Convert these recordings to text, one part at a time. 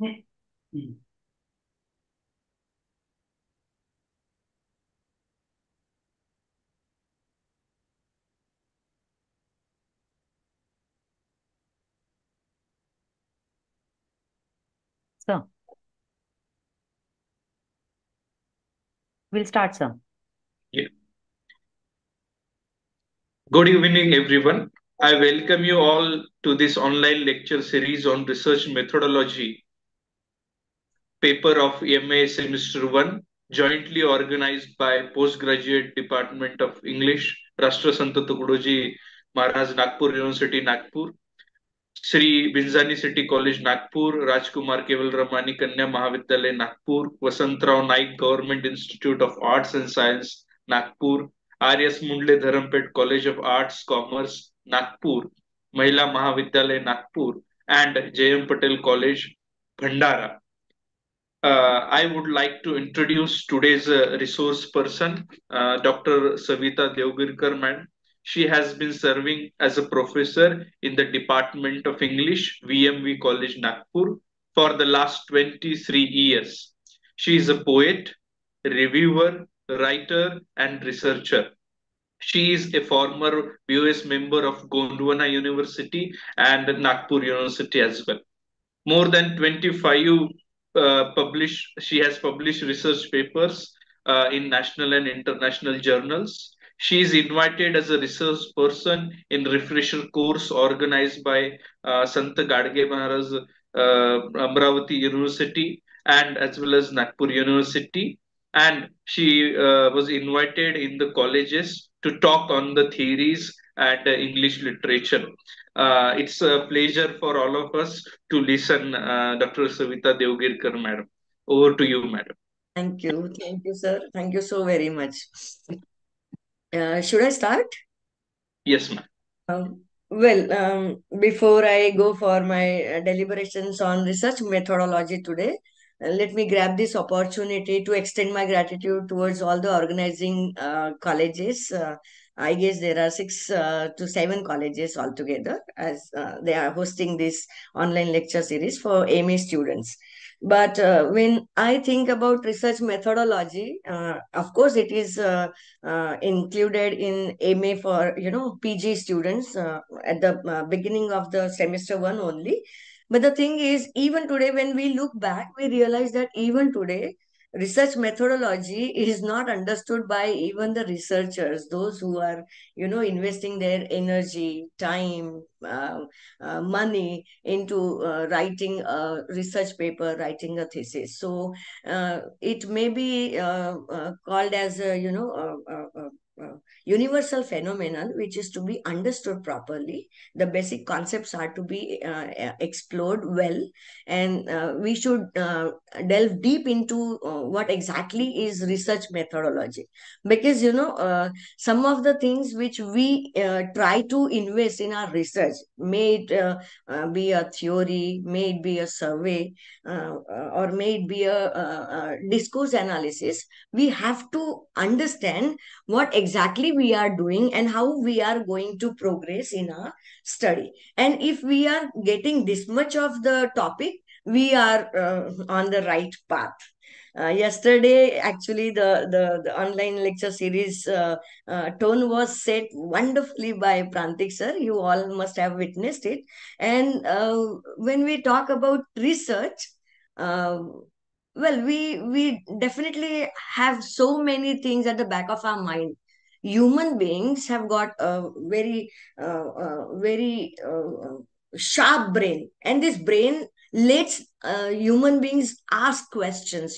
So, we'll start, sir. Yeah. Good evening, everyone. I welcome you all to this online lecture series on research methodology, paper of MA Semester 1, jointly organized by Postgraduate Department of English, Rashtrasant Tukadoji Maharaj, Nagpur University, Nagpur, Shri Binzani City College, Nagpur, Rajkumar Keval Ramani Kanya Mahavidyalaya, Nagpur, Vasantrao Naik Government Institute of Arts and Science, Nagpur, R.S. Mundle Dharampet College of Arts, Commerce, Nagpur, Mahila Mahavidyalaya, Nagpur, and J.M. Patel College, Bhandara. I would like to introduce today's resource person, Dr. Savita Devgirkar, ma'am. She has been serving as a professor in the Department of English, VMV College, Nagpur, for the last 23 years. She is a poet, reviewer, writer, and researcher. She is a former BOS member of Gondwana University and Nagpur University as well. More than 25 she has published research papers in national and international journals. She is invited as a research person in refresher course organized by Sant Gadge Maharaj Amravati University and as well as Nagpur University. And she was invited in the colleges to talk on the theories and English literature. It's a pleasure for all of us to listen, Dr. Savita Devgirkar, madam. Over to you, madam. Thank you. Thank you, sir. Thank you so very much. Should I start? Yes, ma'am. Before I go for my deliberations on research methodology today, let me grab this opportunity to extend my gratitude towards all the organizing colleges. I guess there are 6 to 7 colleges altogether as they are hosting this online lecture series for MA students. But when I think about research methodology, of course, it is included in MA for PG students at the beginning of the semester one only. But the thing is, even today, when we look back, we realize that even today, research methodology is not understood by even the researchers, those who are investing their energy, time, money into writing a research paper, writing a thesis. So it may be called as a universal phenomenon which is to be understood properly. The basic concepts are to be explored well, and we should delve deep into what exactly is research methodology, because some of the things which we try to invest in our research, may it be a theory, may it be a survey, or may it be a discourse analysis, we have to understand what exactly we are doing and how we are going to progress in our study. And if we are getting this much of the topic, we are on the right path. Yesterday, actually, the online lecture series tone was set wonderfully by Prantik sir. You all must have witnessed it. And when we talk about research, uh, we definitely have so many things at the back of our mind. Human beings have got a very sharp brain, and this brain lets human beings ask questions.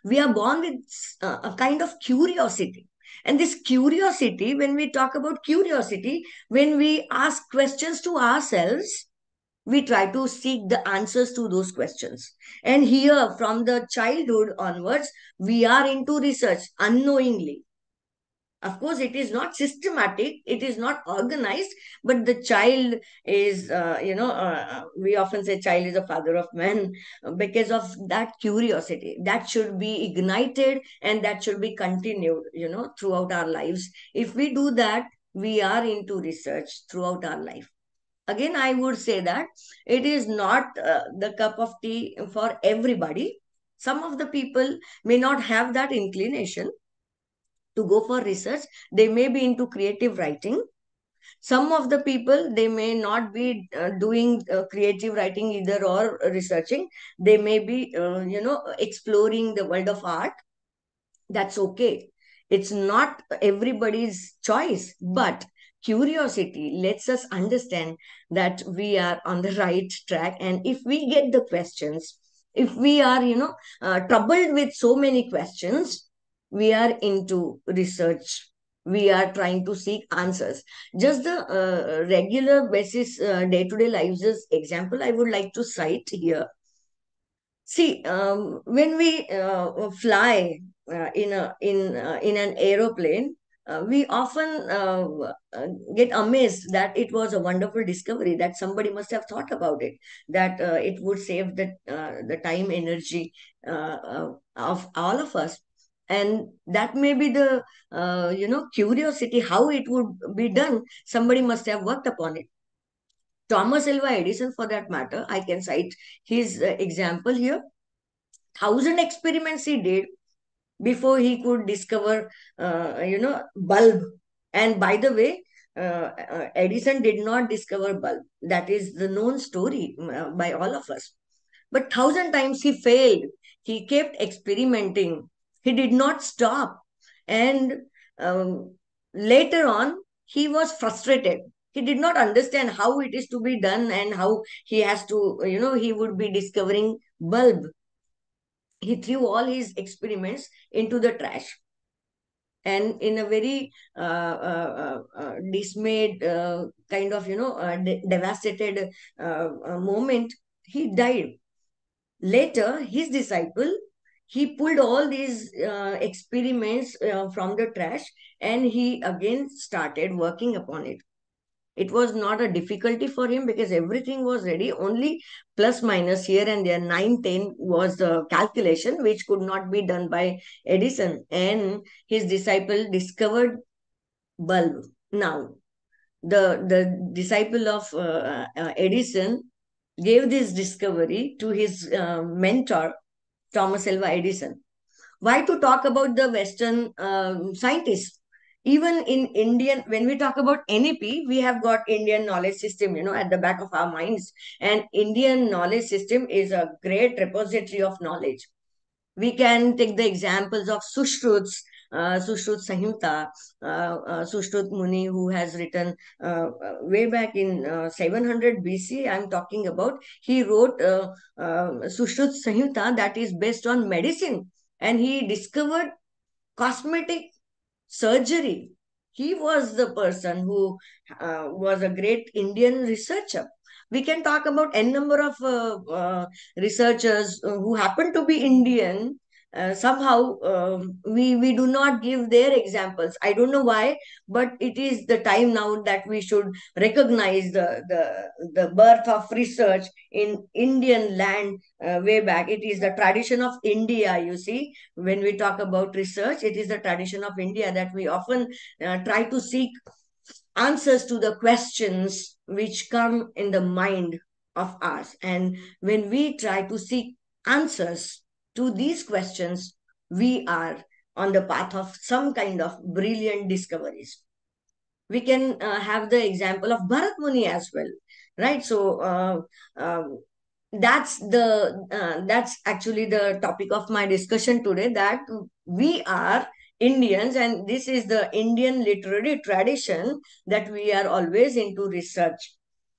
We are born with a kind of curiosity, and this curiosity, when we talk about curiosity, when we ask questions to ourselves, we try to seek the answers to those questions. And here, from the childhood onwards, we are into research unknowingly. Of course, it is not systematic, it is not organized, but the child is, we often say child is the father of man, because of that curiosity that should be ignited and that should be continued, throughout our lives. If we do that, we are into research throughout our life. Again, I would say that it is not the cup of tea for everybody. Some of the people may not have that inclination to go for research. They may be into creative writing. Some of the people, they may not be doing creative writing either or researching. They may be exploring the world of art. That's okay. It's not everybody's choice, but curiosity lets us understand that we are on the right track. And if we get the questions, if we are troubled with so many questions, we are into research. We are trying to seek answers. Just the regular basis day-to-day lives example I would like to cite here. See, when we fly in an aeroplane, we often get amazed that it was a wonderful discovery, that somebody must have thought about it, that it would save the time, energy of all of us, and that may be the curiosity how it would be done. Somebody must have worked upon it. Thomas Alva Edison, for that matter, I can cite his example here. 1,000 experiments he did before he could discover bulb. And by the way, Edison did not discover bulb. That is the known story by all of us. But 1,000 times he failed. He kept experimenting. He did not stop. And later on, he was frustrated. He did not understand how it is to be done and how he has to, he would be discovering bulb. He threw all his experiments into the trash, and in a very dismayed kind of devastated moment, he died. Later, his disciple, he pulled all these experiments from the trash, and he again started working upon it. It was not a difficulty for him because everything was ready. Only plus minus here and there, 9, 10 was the calculation which could not be done by Edison. And his disciple discovered bulb. Now, the disciple of Edison gave this discovery to his mentor, Thomas Alva Edison. Why to talk about the Western scientists? Even in Indian, when we talk about NEP, we have got Indian knowledge system, at the back of our minds. And Indian knowledge system is a great repository of knowledge. We can take the examples of Sushrut Samhita, Sushrut Muni, who has written way back in 700 BC. I'm talking about. He wrote Sushrut Samhita that is based on medicine, and he discovered cosmetic surgery. He was the person who was a great Indian researcher. We can talk about n number of researchers who happen to be Indian. Somehow we do not give their examples. I don't know why, but it is the time now that we should recognize the birth of research in Indian land way back. It is the tradition of India, you see. When we talk about research, it is the tradition of India that we often try to seek answers to the questions which come in the mind of us. And when we try to seek answers to these questions, we are on the path of some kind of brilliant discoveries. We can have the example of Bharat Muni as well, right? So that's actually the topic of my discussion today, that we are Indians, and this is the Indian literary tradition, that we are always into research.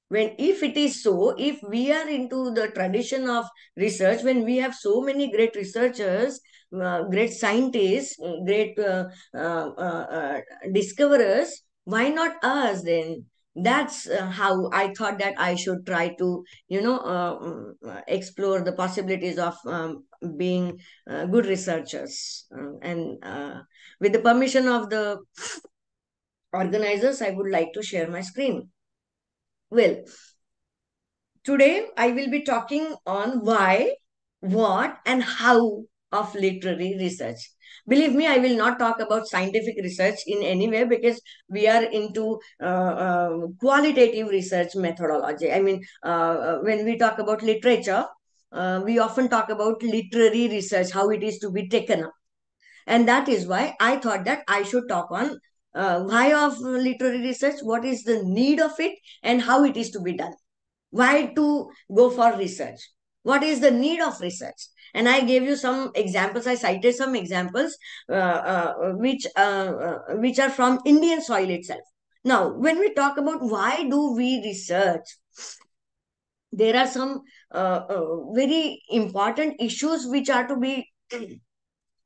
When, if it is so, if we are into the tradition of research, when we have so many great researchers, great scientists, great discoverers, why not us then? That's how I thought that I should try to explore the possibilities of being good researchers. And with the permission of the organizers, I would like to share my screen. Well, today I will be talking on why, what, and how of literary research. Believe me, I will not talk about scientific research in any way, because we are into qualitative research methodology. I mean, when we talk about literature, we often talk about literary research, how it is to be taken up. And that is why I thought that I should talk on why of literary research, what is the need of it, and how it is to be done. Why to go for research? What is the need of research? And I gave you some examples. I cited some examples which are from Indian soil itself. Now, when we talk about why do we research, there are some very important issues which are to be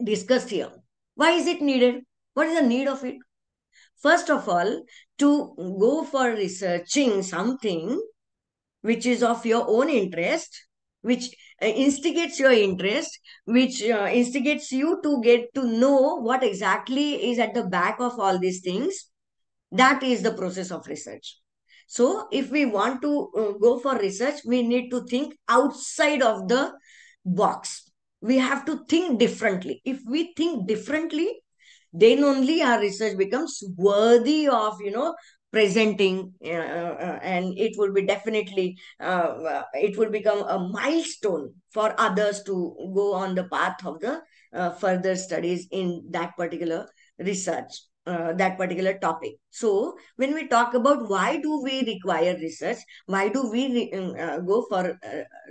discussed here. Why is it needed? What is the need of it? First of all, to go for researching something which is of your own interest, which instigates your interest, which instigates you to get to know what exactly is at the back of all these things. That is the process of research. So, if we want to go for research, we need to think outside of the box. We have to think differently. If we think differently, then only our research becomes worthy of presenting, and it will be definitely it will become a milestone for others to go on the path of the further studies in that particular research, that particular topic. So when we talk about why do we require research, why do we go for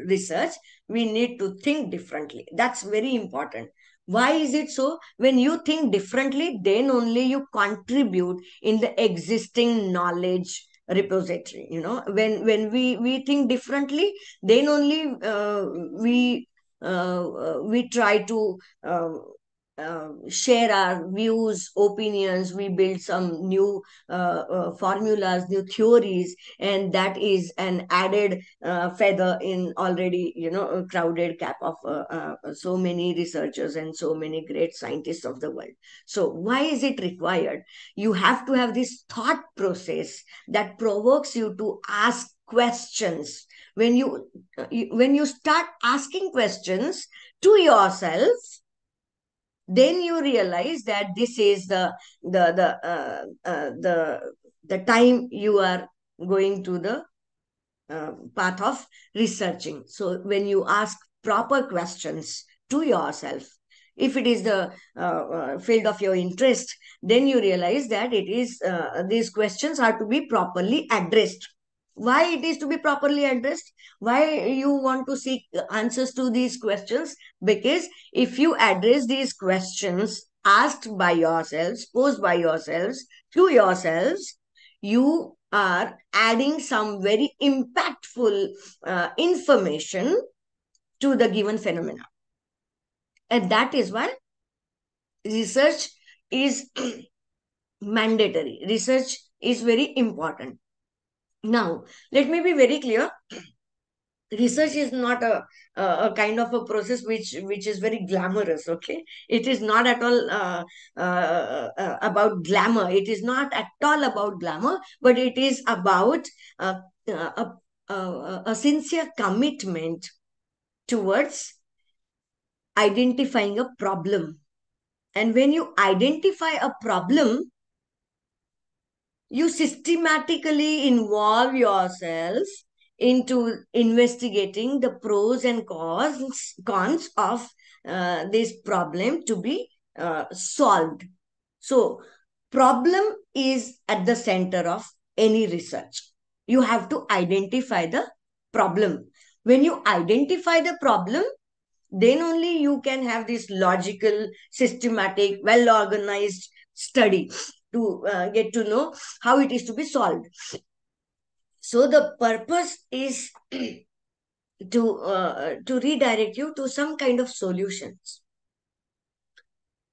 research, we need to think differently. That's very important. Why is it so? When you think differently, then only you contribute in the existing knowledge repository. When we think differently, then only we try to share our views, opinions. We build some new formulas, new theories, and that is an added feather in already a crowded cap of so many researchers and so many great scientists of the world. So why is it required? You have to have this thought process that provokes you to ask questions. When you start asking questions to yourself, then you realize that this is the time you are going to the path of researching. So when you ask proper questions to yourself, if it is the field of your interest, then you realize that it is these questions are to be properly addressed. Why it is to be properly addressed? Why you want to seek answers to these questions? Because if you address these questions asked by yourselves, posed by yourselves to yourselves, you are adding some very impactful information to the given phenomena. And that is why research is mandatory. Research is very important. Now, let me be very clear. Research is not a kind of a process which is very glamorous. Okay, it is not at all about glamour. It is not at all about glamour, but it is about uh, a, a sincere commitment towards identifying a problem. And when you identify a problem, you systematically involve yourself into investigating the pros and cons of this problem to be solved. So, problem is at the center of any research. You have to identify the problem. When you identify the problem, then only you can have this logical, systematic, well organized study to get to know how it is to be solved. So the purpose is to redirect you to some kind of solutions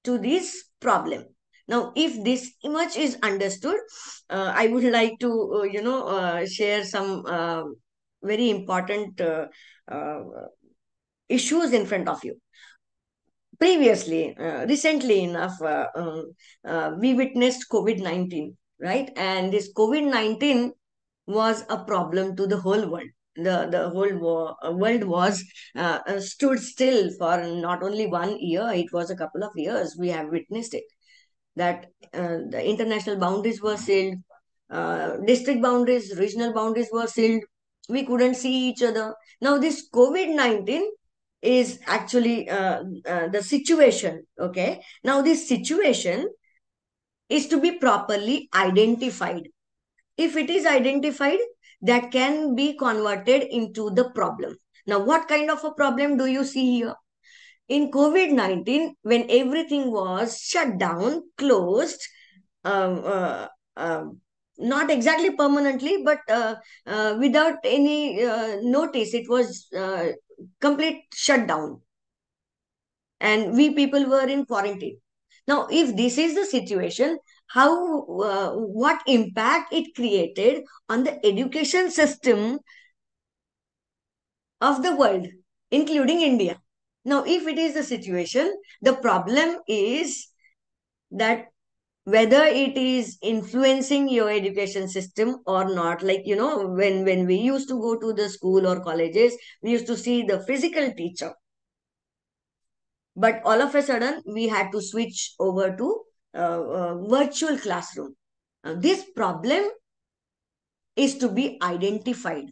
to this problem. Now, if this much is understood, I would like to share some very important uh, issues in front of you. Previously, recently enough, we witnessed COVID-19, right? And this COVID-19 was a problem to the whole world, the whole world was stood still for not only 1 year, it was a couple of years. We have witnessed it, that the international boundaries were sealed, district boundaries, regional boundaries were sealed. We couldn't see each other. Now, this COVID-19 is actually the situation. Okay. Now, this situation is to be properly identified. If it is identified, that can be converted into the problem. Now, what kind of a problem do you see here? In COVID-19, when everything was shut down, closed, um, uh, not exactly permanently, but without any notice, it was complete shutdown, and we people were in quarantine. Now, if this is the situation, how what impact it created on the education system of the world, including India? Now, if it is the situation, the problem is that whether it is influencing your education system or not. Like, when we used to go to the school or colleges, we used to see the physical teacher, but all of a sudden we had to switch over to virtual classroom. This problem is to be identified,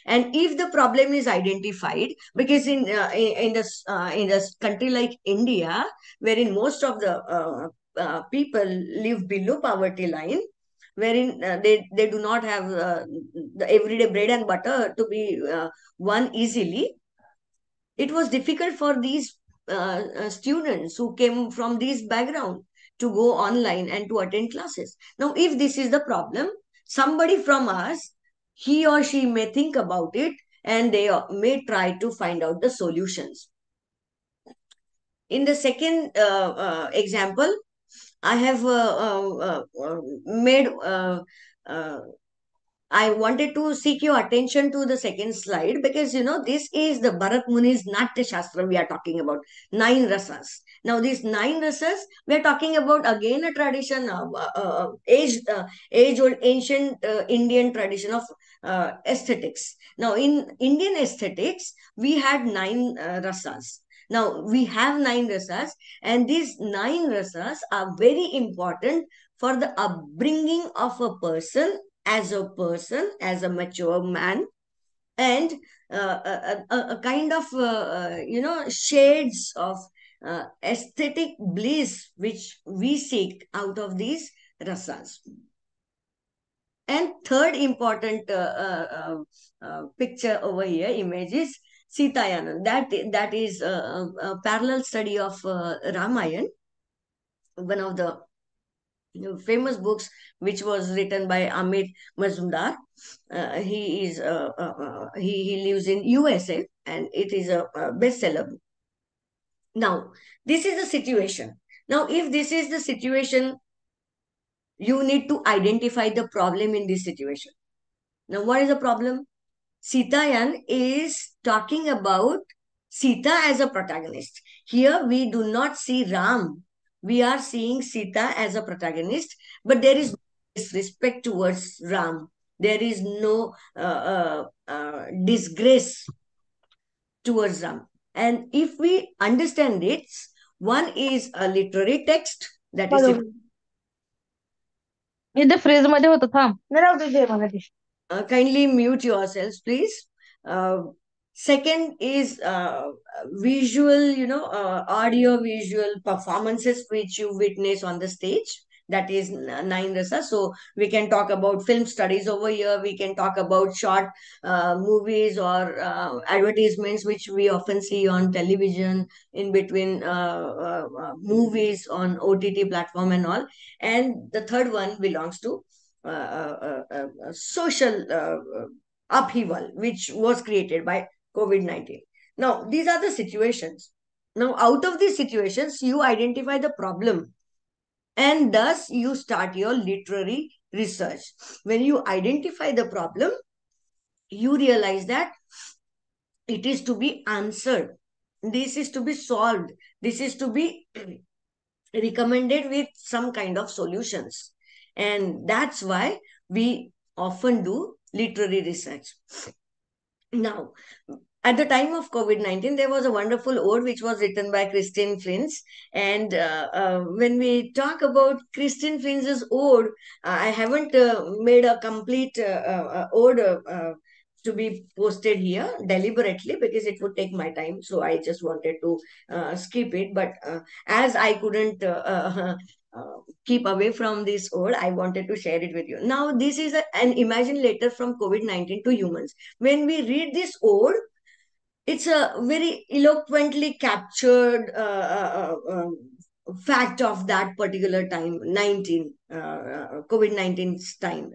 and if the problem is identified, because in this country like India, wherein most of the people live below poverty line, wherein they do not have the everyday bread and butter to be won easily, it was difficult for these students who came from this background to go online and to attend classes. Now, if this is the problem, somebody from us, he or she may think about it, and they may try to find out the solutions. In the second example, I have made I wanted to seek your attention to the second slide, because this is the Bharat Muni's Natya Shastra we are talking about, 9 rasas. Now, these 9 rasas, we are talking about again a tradition of age old ancient Indian tradition of aesthetics. Now, in Indian aesthetics, we had 9 rasas. Now, we have 9 rasas, and these 9 rasas are very important for the upbringing of a person, as a mature man, and a kind of, shades of aesthetic bliss which we seek out of these rasas. And third important picture over here, image, is Sitayanand. That is a parallel study of Ramayana, one of the famous books which was written by Amit Mazumdar. He lives in USA, and it is a bestseller. Now, this is the situation. Now, if this is the situation, you need to identify the problem in this situation. Now, what is the problem? Sitayan is talking about Sita as a protagonist. Here we do not see Ram. We are seeing Sita as a protagonist, but there is disrespect towards Ram. There is no disgrace towards Ram. And if we understand it, one is a literary text, that is बरोबर. इथे freeze मध्ये होतं थांब नाही राहू दे दे मला ते. kindly mute yourselves, please. Second is visual, audio visual performances which you witness on the stage. That is 9 rasas. So we can talk about film studies over here. We can talk about short movies or advertisements which we often see on television, in between movies on OTT platform and all. And the third one belongs to social upheaval which was created by COVID-19. Now, these are the situations. Now, out of these situations, you identify the problem, and thus you start your literary research. When you identify the problem, you realize that it is to be answered. This is to be solved. This is to be recommended with some kind of solutions. And that's why we often do literary research. Now, at the time of COVID-19, there was a wonderful ode which was written by Christine Flins. And when we talk about Christine Flins's ode, I haven't made a complete ode to be posted here deliberately because it would take my time. So I just wanted to skip it. But as I couldn't keep away from this ode, I wanted to share it with you. Now, this is an imagine letter from COVID-19 to humans. When we read this ode, it's a very eloquently captured fact of that particular time, 19 COVID-19's time,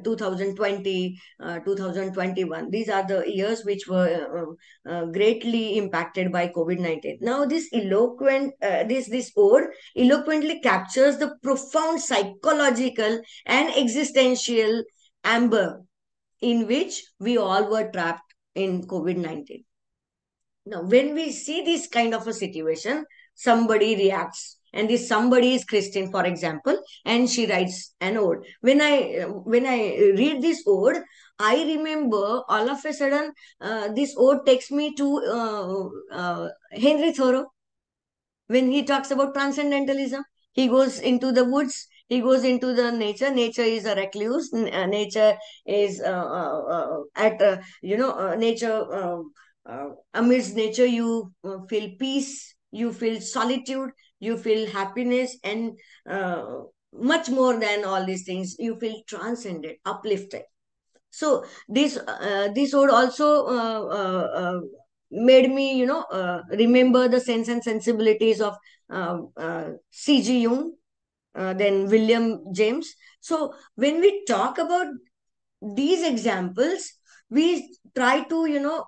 2020, 2021. These are the years which were greatly impacted by COVID-19. Now this this ode eloquently captures the profound psychological and existential amber in which we all were trapped in COVID-19. Now, when we see this kind of a situation, somebody reacts, and this somebody is Christine, for example, and she writes an ode. When I read this ode, I remember all of a sudden this ode takes me to Henry Thoreau. When he talks about transcendentalism, he goes into the woods, he goes into the nature is a recluse, nature is at nature amidst nature you feel peace, you feel solitude, you feel happiness, and much more than all these things, you feel transcended, uplifted. So this would also made me remember the sense and sensibilities of C.G. Jung, then William James. So when we talk about these examples, we try to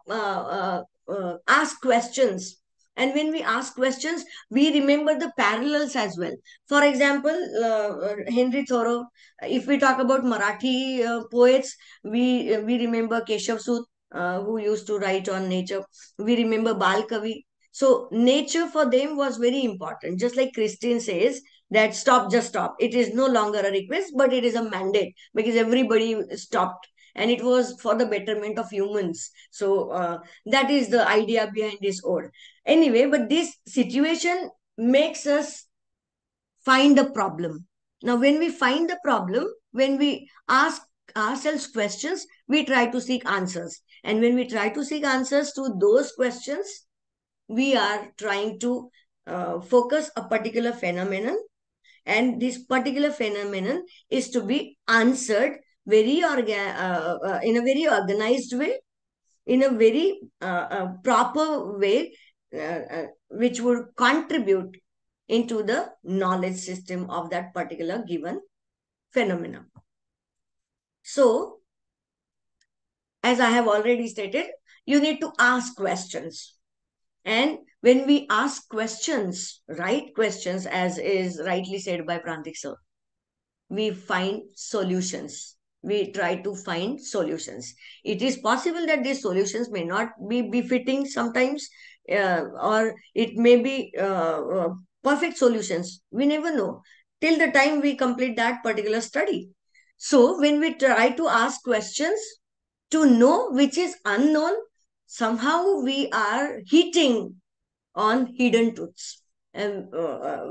ask questions, and when we ask questions, we remember the parallels as well. For example, Henry Thoreau. If we talk about Marathi poets, we remember Keshav Sut, who used to write on nature. We remember Bal Kavi. So nature for them was very important, just like Christine says that stop, just stop. It is no longer a request, but it is a mandate, because everybody stopped, and it was for the betterment of humans. So that is the idea behind this ode. Anyway, but this situation makes us find the problem. Now, when we find the problem, when we ask ourselves questions, we try to seek answers. And when we try to seek answers to those questions, we are trying to focus a particular phenomenon, and this particular phenomenon is to be answered in a very organized way, in a very proper way, which would contribute into the knowledge system of that particular given phenomenon. So, as I have already stated, you need to ask questions. And when we ask questions, right questions, as is rightly said by Prantik sir, we find solutions. We try to find solutions. It is possible that these solutions may not be befitting sometimes, or it may be perfect solutions. We never know till the time we complete that particular study. So, when we try to ask questions to know which is unknown, somehow we are hitting on hidden truths. And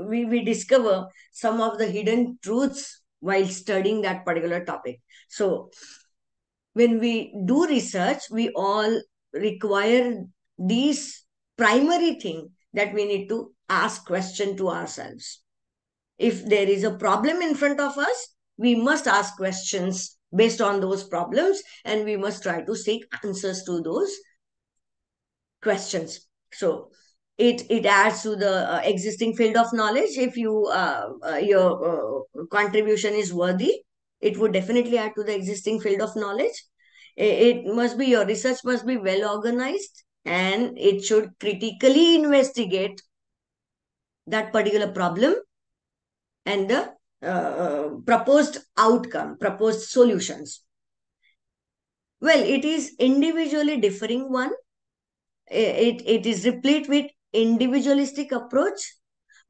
we discover some of the hidden truths while studying that particular topic. So, when we do research, we all require these primary thing, that we need to ask question to ourselves. If there is a problem in front of us, we must ask questions based on those problems, and we must try to seek answers to those questions. So it adds to the existing field of knowledge. If your contribution is worthy, it would definitely add to the existing field of knowledge. It must be, your research must be well organized, and it should critically investigate that particular problem and the proposed outcome, proposed solutions. Well, it is individually differing one. It is replete with individualistic approach.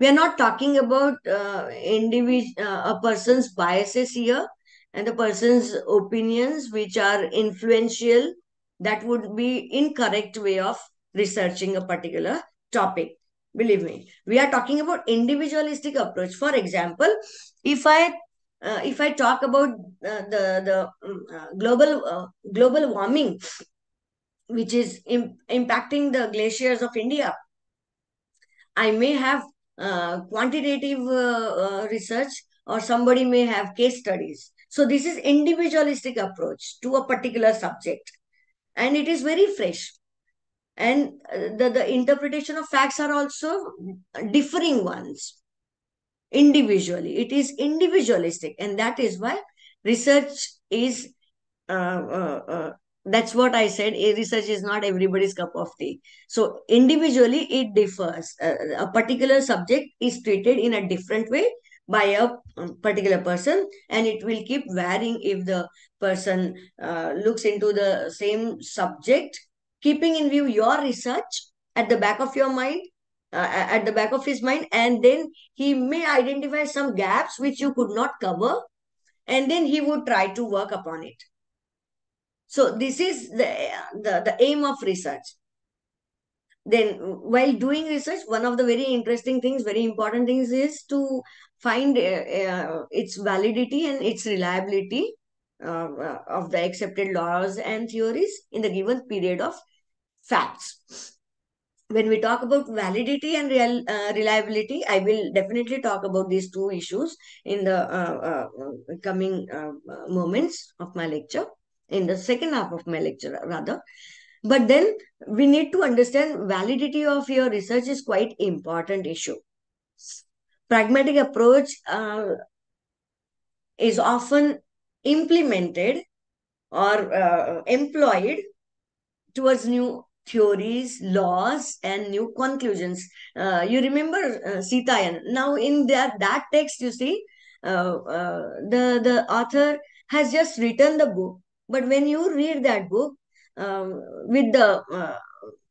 We are not talking about a person's biases here, and the person's opinions which are influential That would be incorrect way of researching a particular topic. Believe me, we are talking about individualistic approach. For example, if I talk about global warming, which is impacting the glaciers of India, I may have quantitative research, or somebody may have case studies. So this is individualistic approach to a particular subject, and it is very fresh. And the interpretation of facts are also differing ones individually. It is individualistic, and that is why research is that's what I said. Research is not everybody's cup of tea. So individually, it differs. A particular subject is treated in a different way by a particular person, and it will keep varying if the person looks into the same subject, keeping in view your research at the back of your mind, at the back of his mind, and then he may identify some gaps which you could not cover, and then he would try to work upon it. So this is the aim of research. Then while doing research, one of the very interesting things, very important things is to find its validity and its reliability of the accepted laws and theories in the given period of facts. When we talk about validity and reliability, I will definitely talk about these two issues in the coming moments of my lecture, in the second half of my lecture rather. But then we need to understand validity of your research is quite important issue. Pragmatic approach is often implemented or employed towards new theories, laws, and new conclusions. You remember Sitayan. Now, in that text, you see, the author has just written the book. But when you read that book, with the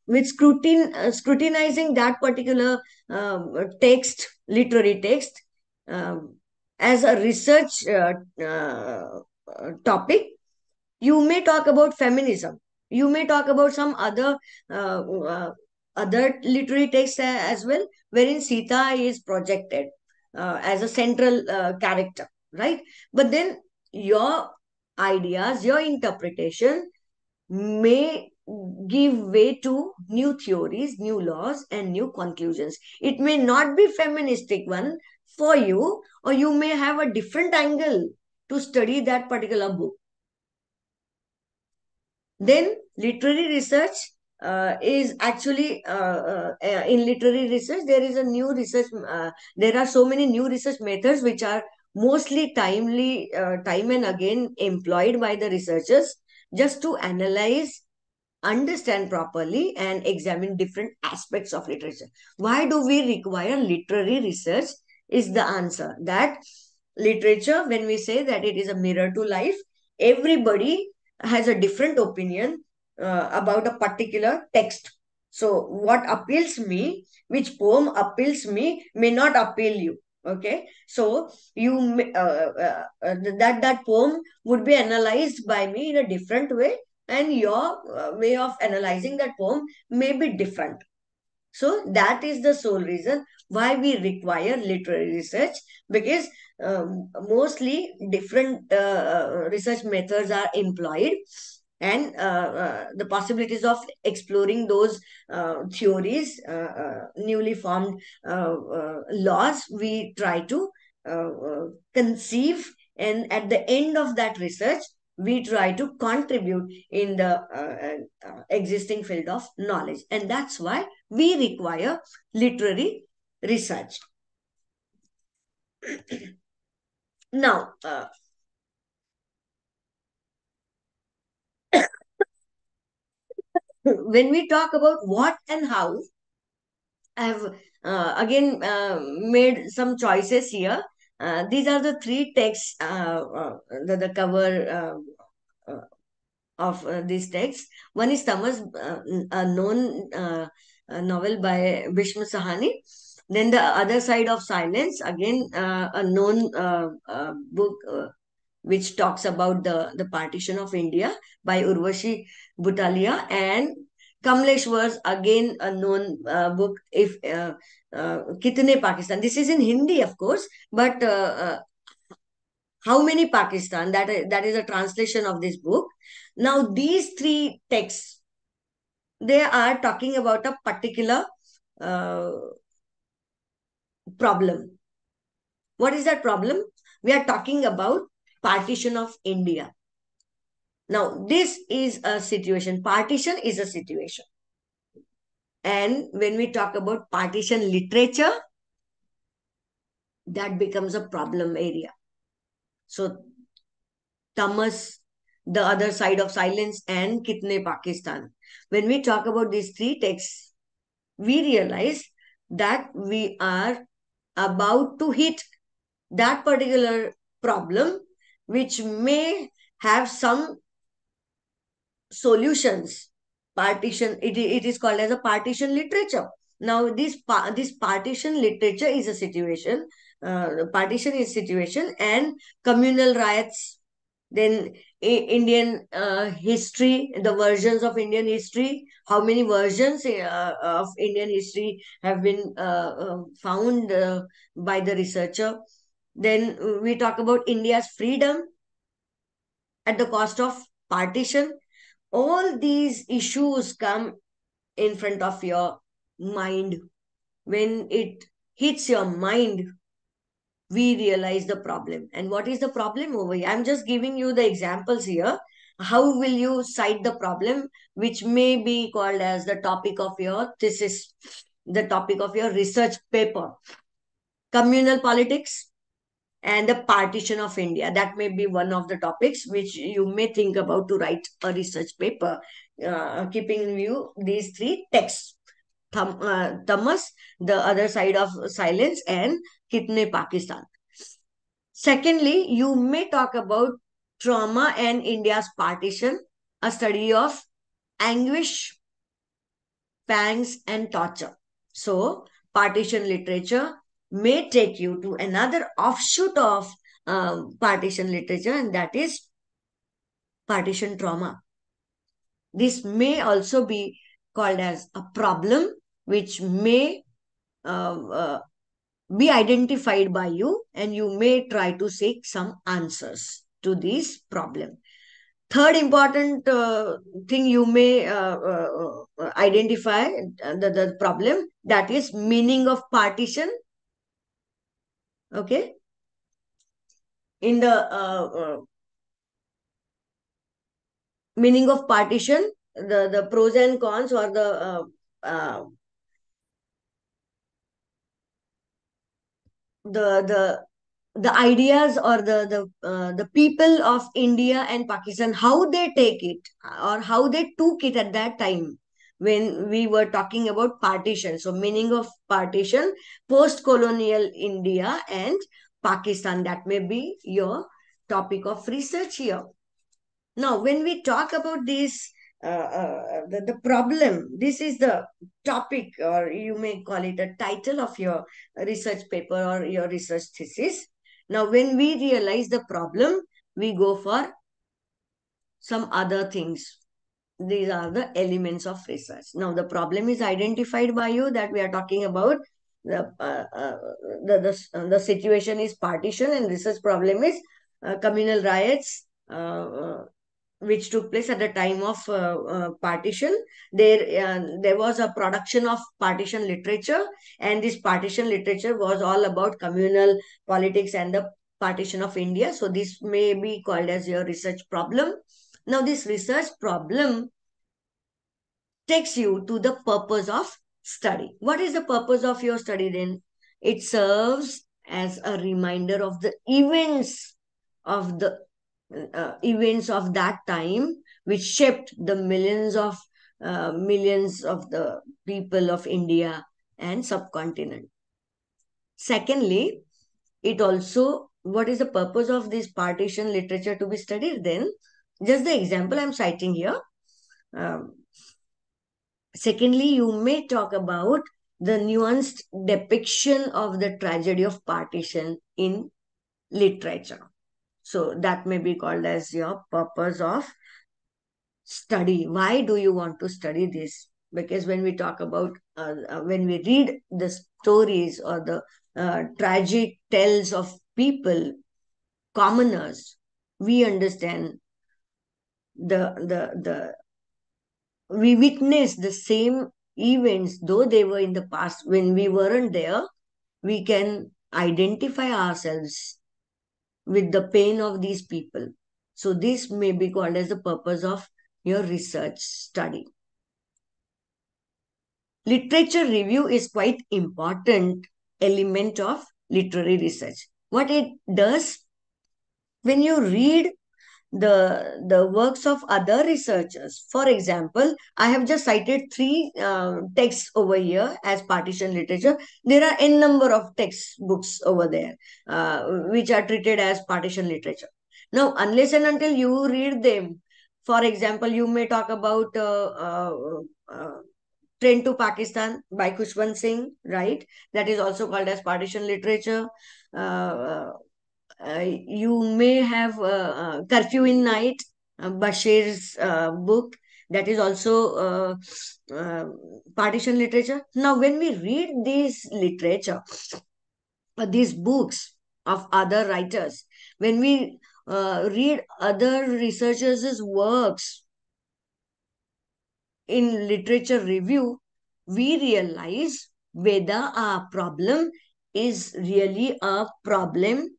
with scrutinizing that particular text, literary text, as a research topic, you may talk about feminism, you may talk about some other literary texts as well, wherein Sita is projected as a central character, right? But then your ideas, your interpretation may give way to new theories, new laws, and new conclusions. It may not be feministic one for you, or you may have a different angle to study that particular book. Then literary research is actually in literary research there is a new research. There are so many new research methods which are mostly time and again employed by the researchers just to analyze, understand properly, and examine different aspects of literature. Why do we require literary research? Is the answer that literature, when we say that it is a mirror to life, everybody has a different opinion about a particular text. So what appeals me, which poem appeals me, may not appeal you. Okay, so that poem would be analyzed by me in a different way, and your way of analyzing that poem may be different. So that is the sole reason why we require literary research, because mostly different research methods are employed, and the possibilities of exploring those theories, newly formed laws, we try to conceive, and at the end of that research, we try to contribute in the existing field of knowledge. And that's why we require literary research. Now, when we talk about what and how, I have again made some choices here. These are the three texts, the cover of these texts. One is Tamas, a known novel by Bhishma Sahani. Then the other side of silence, again a known book which talks about the partition of India by Urvashi Butalia, and Kamlesh was again a known book, if Kitne Pakistan. This is in Hindi, of course, but how many Pakistan? That is a translation of this book. Now, these three texts, they are talking about a particular uh, problem. What is that problem? We are talking about partition of India. Now, this is a situation. Partition is a situation. And when we talk about partition literature, that becomes a problem area. So, Thomas, the other side of silence, and Kitne Pakistan. When we talk about these three texts, we realize that we are about to hit that particular problem, which may have some solutions. Partition, it is called as a partition literature. Now, this partition literature is a situation, partition is situation, and communal riots, then Indian history, the versions of Indian history, how many versions of Indian history have been found by the researcher. Then we talk about India's freedom at the cost of partition. All these issues come in front of your mind. When it hits your mind, we realize the problem. And what is the problem over here? I'm just giving you the examples here. How will you cite the problem, which may be called as the topic of your thesis, the topic of your research paper? Communal politics and the partition of India. That may be one of the topics which you may think about to write a research paper, keeping in view these three texts. Thomas, the other side of silence, and Kitne Pakistan. Secondly, you may talk about trauma and India's partition, a study of anguish, pangs, and torture. So, partition literature may take you to another offshoot of partition literature, and that is partition trauma. This may also be called as a problem which may uh, uh, be identified by you, and you may try to seek some answers to this problem. Third important thing you may identify the problem, that is meaning of partition. Okay. In the meaning of partition, the pros and cons, or uh, the the ideas, or the people of India and Pakistan, how they take it, or how they took it at that time when we were talking about partition. So, meaning of partition, post-colonial India and Pakistan, that may be your topic of research here. Now, when we talk about this, the problem, this is the topic, or you may call it a title of your research paper or your research thesis. Now, when we realize the problem, we go for some other things. These are the elements of research. Now, the problem is identified by you, that we are talking about the the situation is partition, and research problem is communal riots, which took place at the time of partition. There was a production of partition literature, and this partition literature was all about communal politics and the partition of India. So, this may be called as your research problem. Now, this research problem takes you to the purpose of study. What is the purpose of your study then? It serves as a reminder of the events of that time, which shaped the millions of the people of India and subcontinent. Secondly, it also, what is the purpose of this partition literature to be studied then? Just the example I'm citing here. Secondly, you may talk about the nuanced depiction of the tragedy of partition in literature. So that may be called as your purpose of study. Why do you want to study this? Because when we talk about, when we read the stories or the tragic tales of people, commoners, we understand the we witness the same events, though they were in the past. When we weren't there, we can identify ourselves with the pain of these people. So this may be called as the purpose of your research study. Literature review is quite important element of literary research. What it does, when you read the works of other researchers. For example, I have just cited three texts over here as partition literature. There are n number of textbooks over there which are treated as partition literature. Now, unless and until you read them, for example, you may talk about Train to Pakistan by Khushwant Singh, right? That is also called as partition literature. Uh, you may have Curfew in Night, Bashir's book, that is also partition literature. Now, when we read these literature, these books of other writers, when we read other researchers' works in literature review, we realize whether our problem is really a problem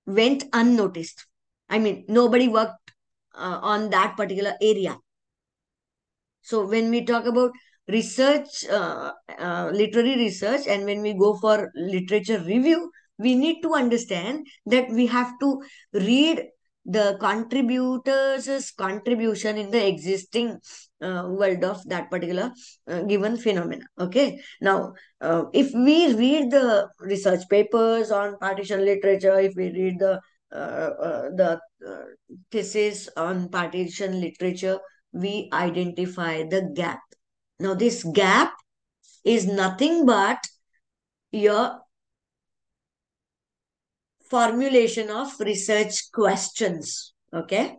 went unnoticed. I mean, nobody worked on that particular area. So when we talk about research, literary research, and when we go for literature review, we need to understand that we have to read the contributors' contribution in the existing world of that particular given phenomena. Okay. Now, if we read the research papers on partition literature, if we read the thesis on partition literature, we identify the gap. Now, this gap is nothing but your formulation of research questions. Okay.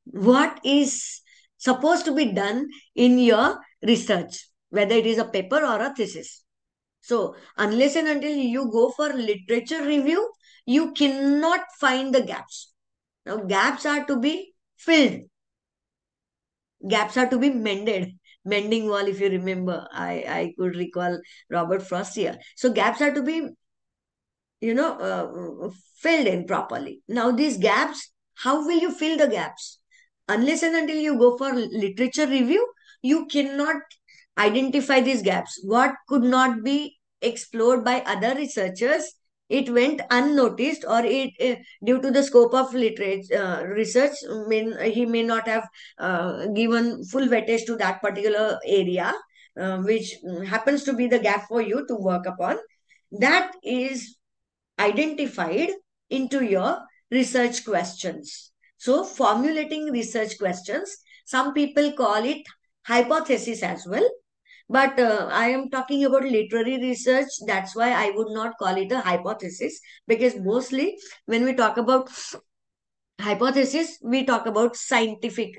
What is supposed to be done in your research, whether it is a paper or a thesis. So, unless and until you go for literature review, you cannot find the gaps. Now, gaps are to be filled, gaps are to be mended. Mending wall, if you remember, I could recall Robert Frost here. So, gaps are to be, filled in properly. Now, these gaps, how will you fill the gaps? Unless and until you go for literature review, you cannot identify these gaps. What could not be explored by other researchers, it went unnoticed, or it due to the scope of literature research, he may not have given full weightage to that particular area, which happens to be the gap for you to work upon. That is identified into your research questions. So, formulating research questions, some people call it hypothesis as well. But I am talking about literary research. That's why I would not call it a hypothesis, because mostly when we talk about hypothesis, we talk about scientific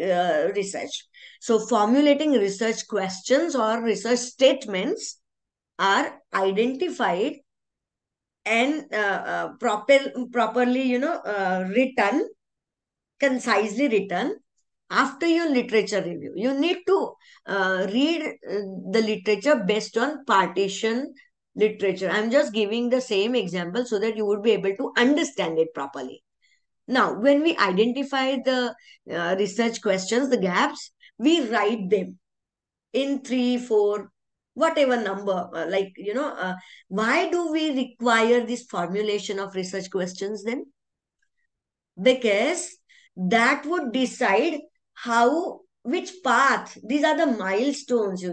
research. So, formulating research questions or research statements are identified and properly, written, concisely written after your literature review. You need to read the literature based on partition literature. I'm just giving the same example so that you would be able to understand it properly. Now, when we identify the research questions, the gaps, we write them in 3, 4, whatever number. Why do we require this formulation of research questions then? Because that would decide which path, these are the milestones,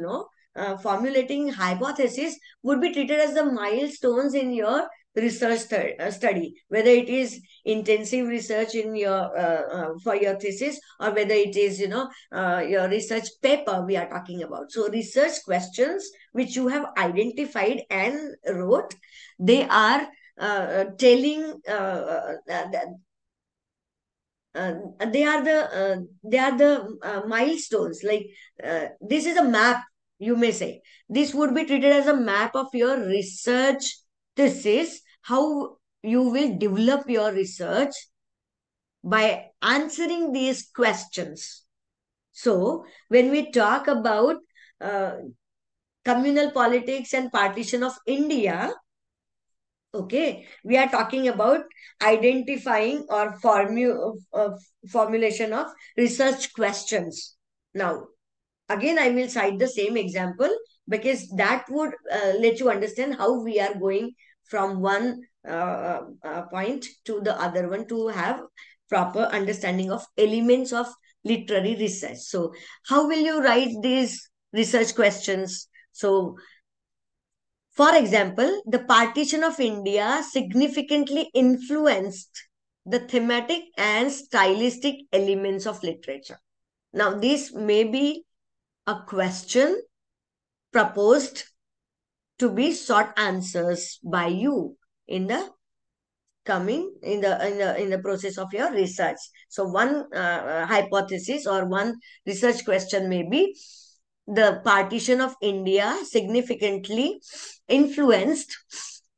formulating hypothesis would be treated as the milestones in your research study, whether it is intensive research in your for your thesis, or whether it is your research paper we are talking about. So research questions which you have identified and wrote, they are telling uh, they are the milestones, like this is a map, you may say. This would be treated as a map of your research thesis, how you will develop your research by answering these questions. So when we talk about uh, communal politics and partition of India, okay, we are talking about identifying or formulation of research questions. Now, again, I will cite the same example because that would let you understand how we are going from one point to the other one to have proper understanding of elements of literary research. So, how will you write these research questions? So, for example, the partition of India significantly influenced the thematic and stylistic elements of literature. Now, this may be a question proposed to be sought answers by you in the coming in the process of your research. So one hypothesis or one research question may be: the partition of India significantly influenced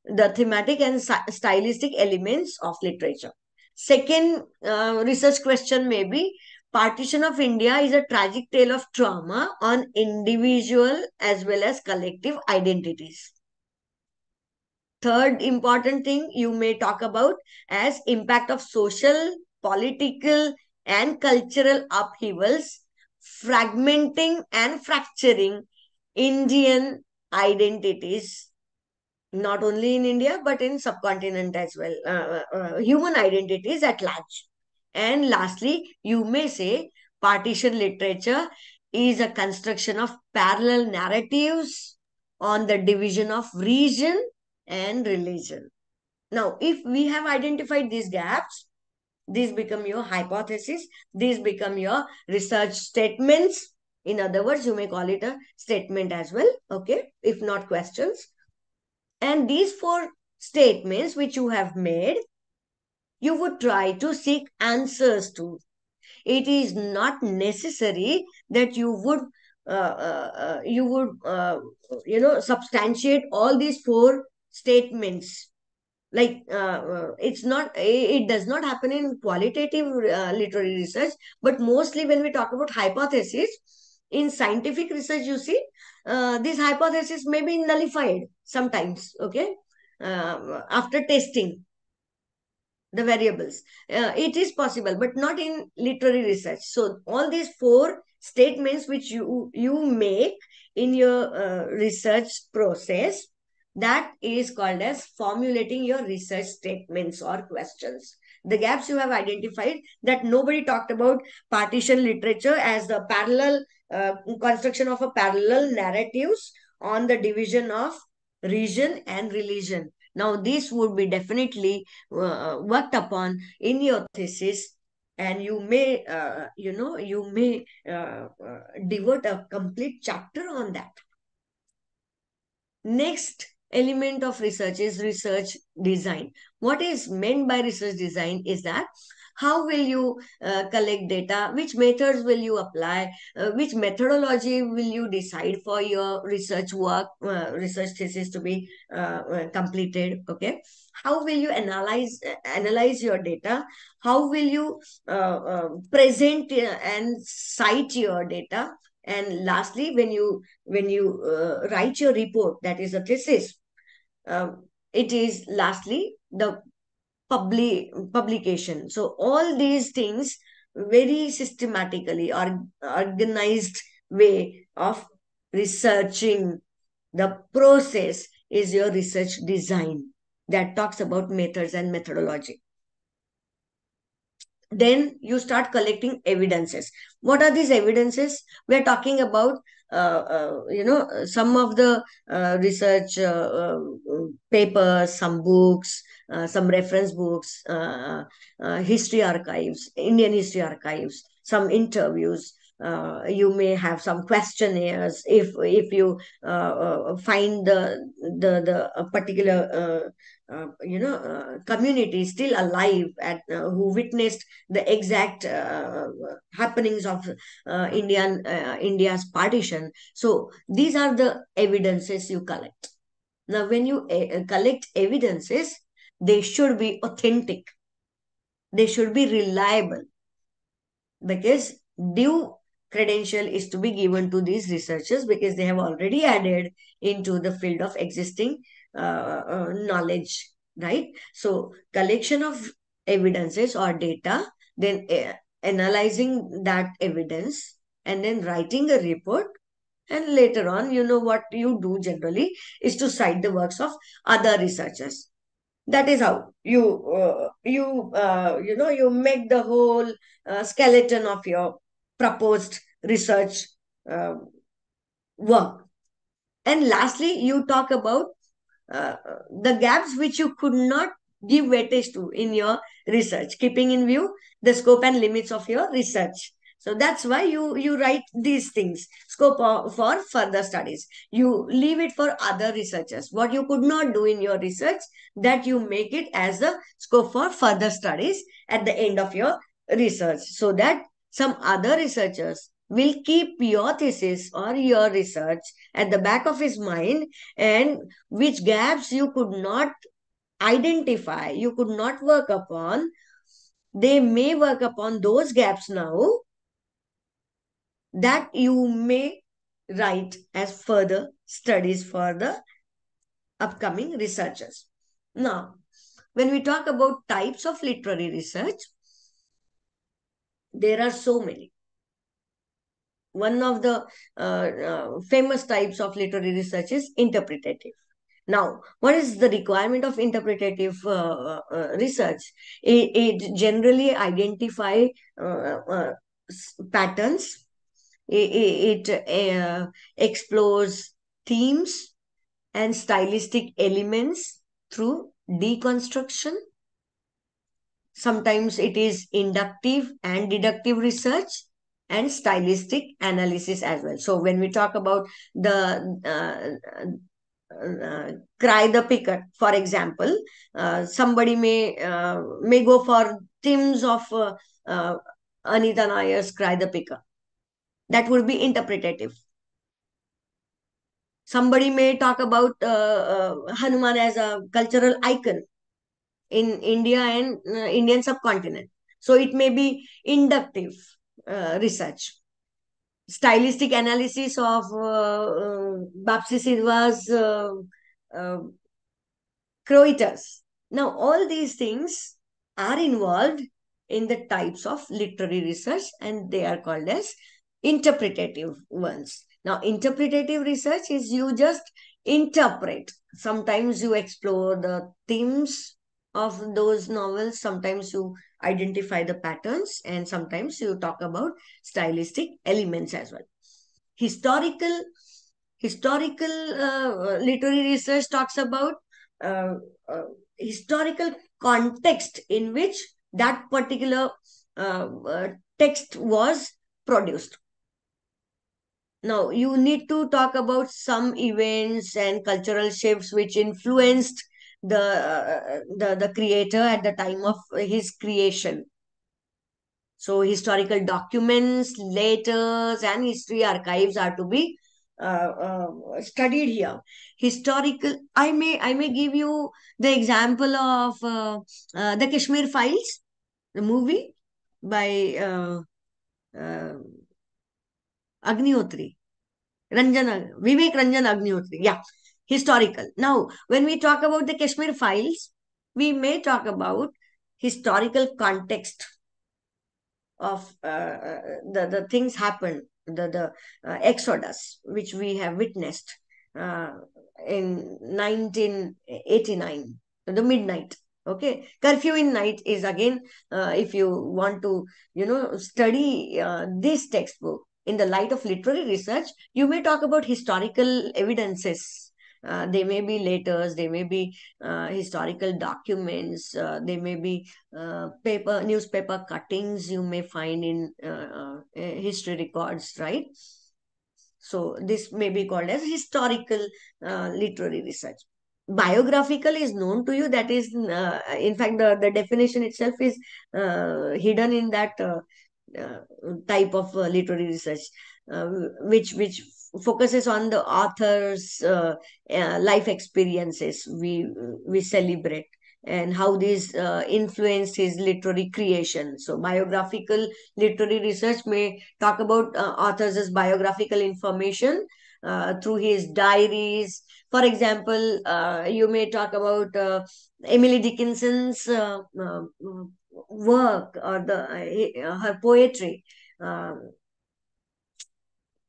the thematic and stylistic elements of literature. Second research question may be: partition of India is a tragic tale of trauma on individual as well as collective identities. Third important thing you may talk about as impact of social, political, and cultural upheavals, fragmenting and fracturing Indian identities, not only in India but in subcontinent as well, human identities at large. And lastly, you may say partition literature is a construction of parallel narratives on the division of region and religion. Now, if we have identified these gaps, these become your hypothesis, these become your research statements. In other words, you may call it a statement as well, okay, if not questions. And these four statements which you have made, you would try to seek answers to. It is not necessary that you would substantiate all these four statements. Like it does not happen in qualitative literary research, but mostly when we talk about hypothesis in scientific research, you see, this hypothesis may be nullified sometimes, okay, after testing the variables. It is possible, but not in literary research. So all these four statements which you make in your research process, that is called as formulating your research statements or questions. The gaps you have identified, that nobody talked about partition literature as the parallel construction of a parallel narratives on the division of region and religion. Now, this would be definitely worked upon in your thesis, and you may, devote a complete chapter on that. Next element of research is research design. What is meant by research design is that how will you collect data, which methods will you apply, which methodology will you decide for your research work, research thesis to be completed, okay? How will you analyze your data? How will you present and cite your data? And lastly, when you write your report, that is a thesis, it is lastly the publication. So all these things, very systematically or organized way of researching the process, is your research design that talks about methods and methodology. Then you start collecting evidences. What are these evidences? We are talking about some of the research papers, some books, some reference books, history archives, Indian history archives, some interviews, You may have some questionnaires if you find the particular community still alive who witnessed the exact happenings of India's partition. So these are the evidences you collect. Now, when you collect evidences, they should be authentic, they should be reliable, because due credential is to be given to these researchers because they have already added into the field of existing knowledge, right? So collection of evidences or data, then analyzing that evidence, and then writing a report, and later on, what you do generally is to cite the works of other researchers. That is how you make the whole skeleton of your proposed research uh, work. And lastly, you talk about uh, the gaps which you could not give weightage to in your research, keeping in view the scope and limits of your research. So that's why you write these things, scope for further studies. You leave it for other researchers. What you could not do in your research, that you make it as a scope for further studies at the end of your research, so that some other researchers will keep your thesis or your research at the back of his mind, and which gaps you could not identify, you could not work upon, they may work upon those gaps now, that you may write as further studies for the upcoming researchers. Now, when we talk about types of literary research, there are so many. One of the famous types of literary research is interpretative. Now, what is the requirement of interpretative research? It generally identify patterns. It explores themes and stylistic elements through deconstruction. Sometimes it is inductive and deductive research and stylistic analysis as well. So when we talk about the cry the picker, for example, somebody may go for themes of Anita Nayar's Cry the Picker. That would be interpretative. Somebody may talk about Hanuman as a cultural icon in India and Indian subcontinent. So it may be inductive research. Stylistic analysis of Bapsi Silva's Croiters. Now, all these things are involved in the types of literary research, and they are called as interpretative ones. Now, interpretative research is you just interpret. Sometimes you explore the themes of those novels, sometimes you identify the patterns, and sometimes you talk about stylistic elements as well. Historical literary research talks about uh, uh, historical context in which that particular text was produced. Now, you need to talk about some events and cultural shifts which influenced the creator at the time of his creation. So historical documents, letters, and history archives are to be studied here. Historical. I may give you the example of the Kashmir Files, the movie by uh, Agnihotri, Vivek Ranjan Agnihotri. Yeah, historical. Now, when we talk about the Kashmir Files, we may talk about historical context of the things happened, the exodus which we have witnessed uh, in 1989, the midnight. Okay, curfew in night is again, if you want to study this textbook in the light of literary research, you may talk about historical evidences. They may be letters, they may be historical documents, they may be newspaper cuttings you may find in history records, right? So this may be called as historical literary research. Biographical is known to you. That is, in fact, the definition itself is hidden in that uh, type of literary research, which focuses on the author's life experiences. We celebrate and how these influenced his literary creation. So biographical literary research may talk about authors' biographical information through his diaries. For example, you may talk about Emily Dickinson's work or her poetry. Um,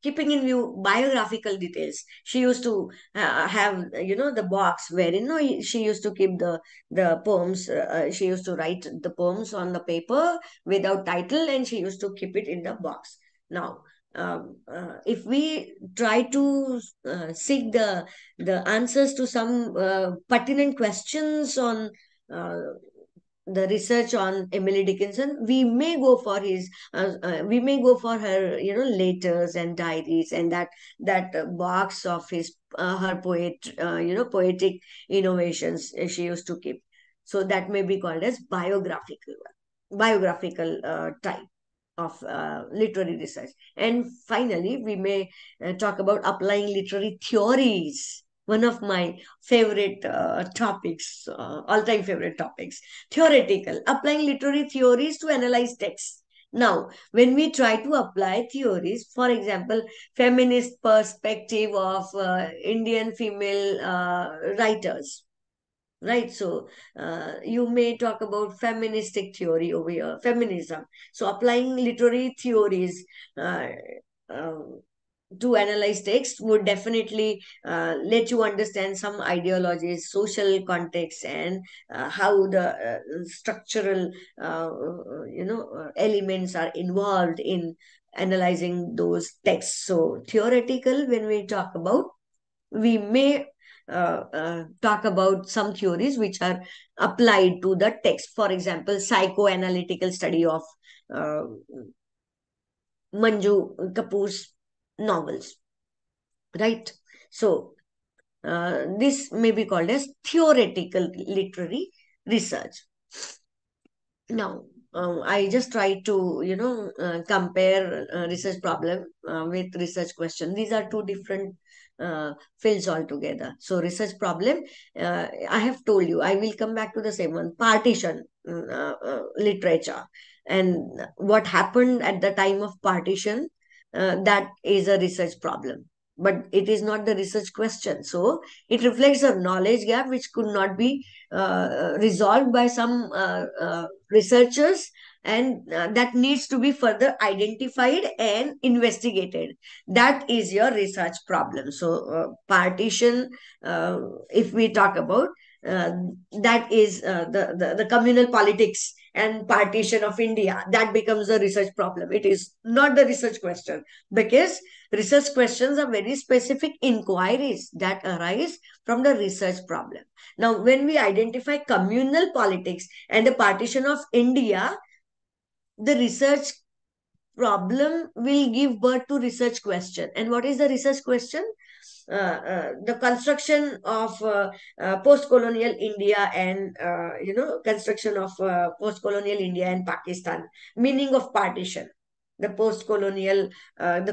Keeping in view biographical details, she used to have, the box wherein, she used to keep the poems. She used to write the poems on the paper without title, and she used to keep it in the box. Now, if we try to seek the answers to some pertinent questions on uh, the research on Emily Dickinson, we may go for her, letters and diaries, and that box of his her poetic innovations she used to keep. So that may be called as biographical type of literary research. And finally, we may talk about applying literary theories. One of my favorite topics, all-time favorite topics, theoretical, applying literary theories to analyze texts. Now, when we try to apply theories, for example, feminist perspective of Indian female writers, right? So you may talk about feministic theory over here, feminism. So applying literary theories uh, uh, to analyze text would definitely let you understand some ideologies, social context, and how the structural elements are involved in analyzing those texts. So theoretical, when we talk about, we may talk about some theories which are applied to the text. For example, psychoanalytical study of uh, Manju Kapoor's novels, right? So this may be called as theoretical literary research. Now, I just try to, compare research problem with research question. These are two different fields altogether. So, research problem, I have told you, I will come back to the same one, partition literature. And what happened at the time of partition, that is a research problem. But it is not the research question. So, it reflects a knowledge gap which could not be resolved by some researchers, and that needs to be further identified and investigated. That is your research problem. So partition, uh, if we talk about, uh, that is the communal politics and partition of India, that becomes a research problem. It is not the research question, because research questions are very specific inquiries that arise from the research problem. Now, when we identify communal politics and the partition of India, the research problem will give birth to research question. And what is the research question? The construction of post-colonial India and construction of post-colonial India and Pakistan. Meaning of partition. The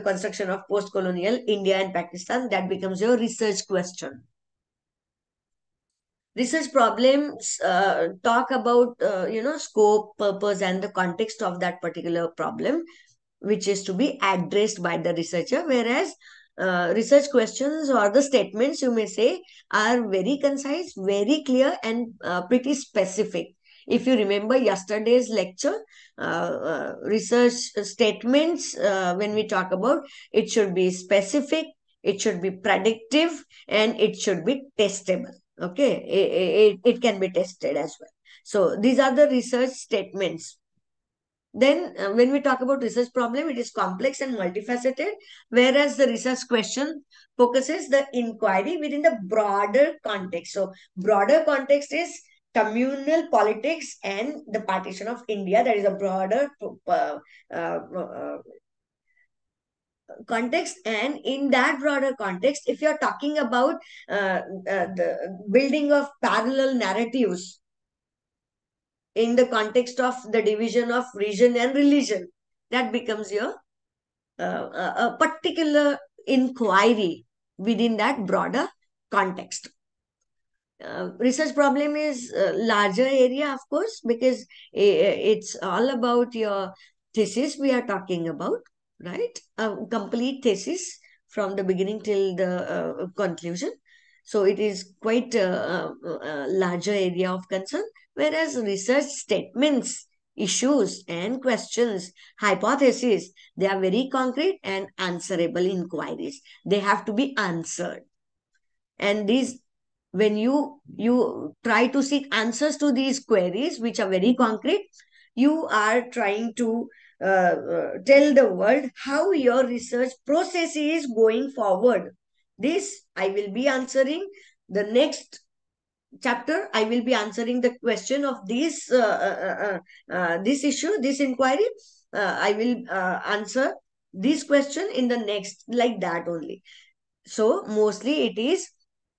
construction of post-colonial India and Pakistan, that becomes your research question. Research problems talk about scope, purpose, and the context of that particular problem, which is to be addressed by the researcher. Whereas research questions, or the statements, you may say, are very concise, very clear, and pretty specific. If you remember yesterday's lecture, research statements, when we talk about, it should be specific, it should be predictive, and it should be testable. Okay, it can be tested as well. So these are the research statements. Then when we talk about research problem, it is complex and multifaceted, whereas the research question focuses the inquiry within the broader context. So broader context is communal politics and the partition of India. That is a broader context, and in that broader context, if you're talking about the building of parallel narratives in the context of the division of region and religion, that becomes your a particular inquiry within that broader context. Research problem is a larger area, of course, because it's all about your thesis we are talking about, right? A complete thesis from the beginning till the conclusion. So it is quite a larger area of concern, whereas research statements, issues and questions, hypotheses, they are very concrete and answerable inquiries. They have to be answered. And these, when you try to seek answers to these queries, which are very concrete, you are trying to tell the world how your research process is going forward. This I will be answering. The next chapter I will be answering the question of this issue, this inquiry. I will answer this question in the next, like that only. So mostly it is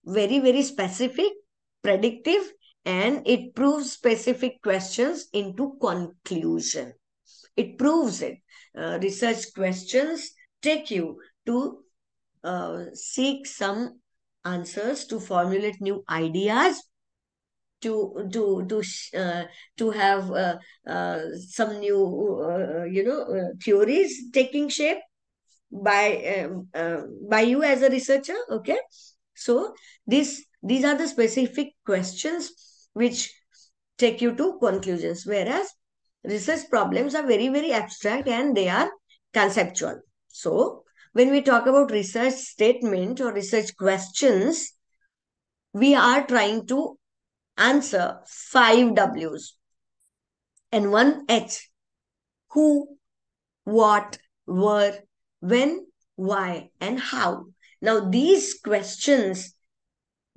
very, very specific, predictive, and it proves specific questions into conclusion. It proves it. Research questions take you to seek some answers, to formulate new ideas, to have some new theories taking shape by you as a researcher. Okay, so these are the specific questions which take you to conclusions, whereas research problems are very, very abstract and they are conceptual. So when we talk about research statement or research questions, we are trying to answer 5 W's and 1 H: who, what, where, when, why, and how. Now, these questions,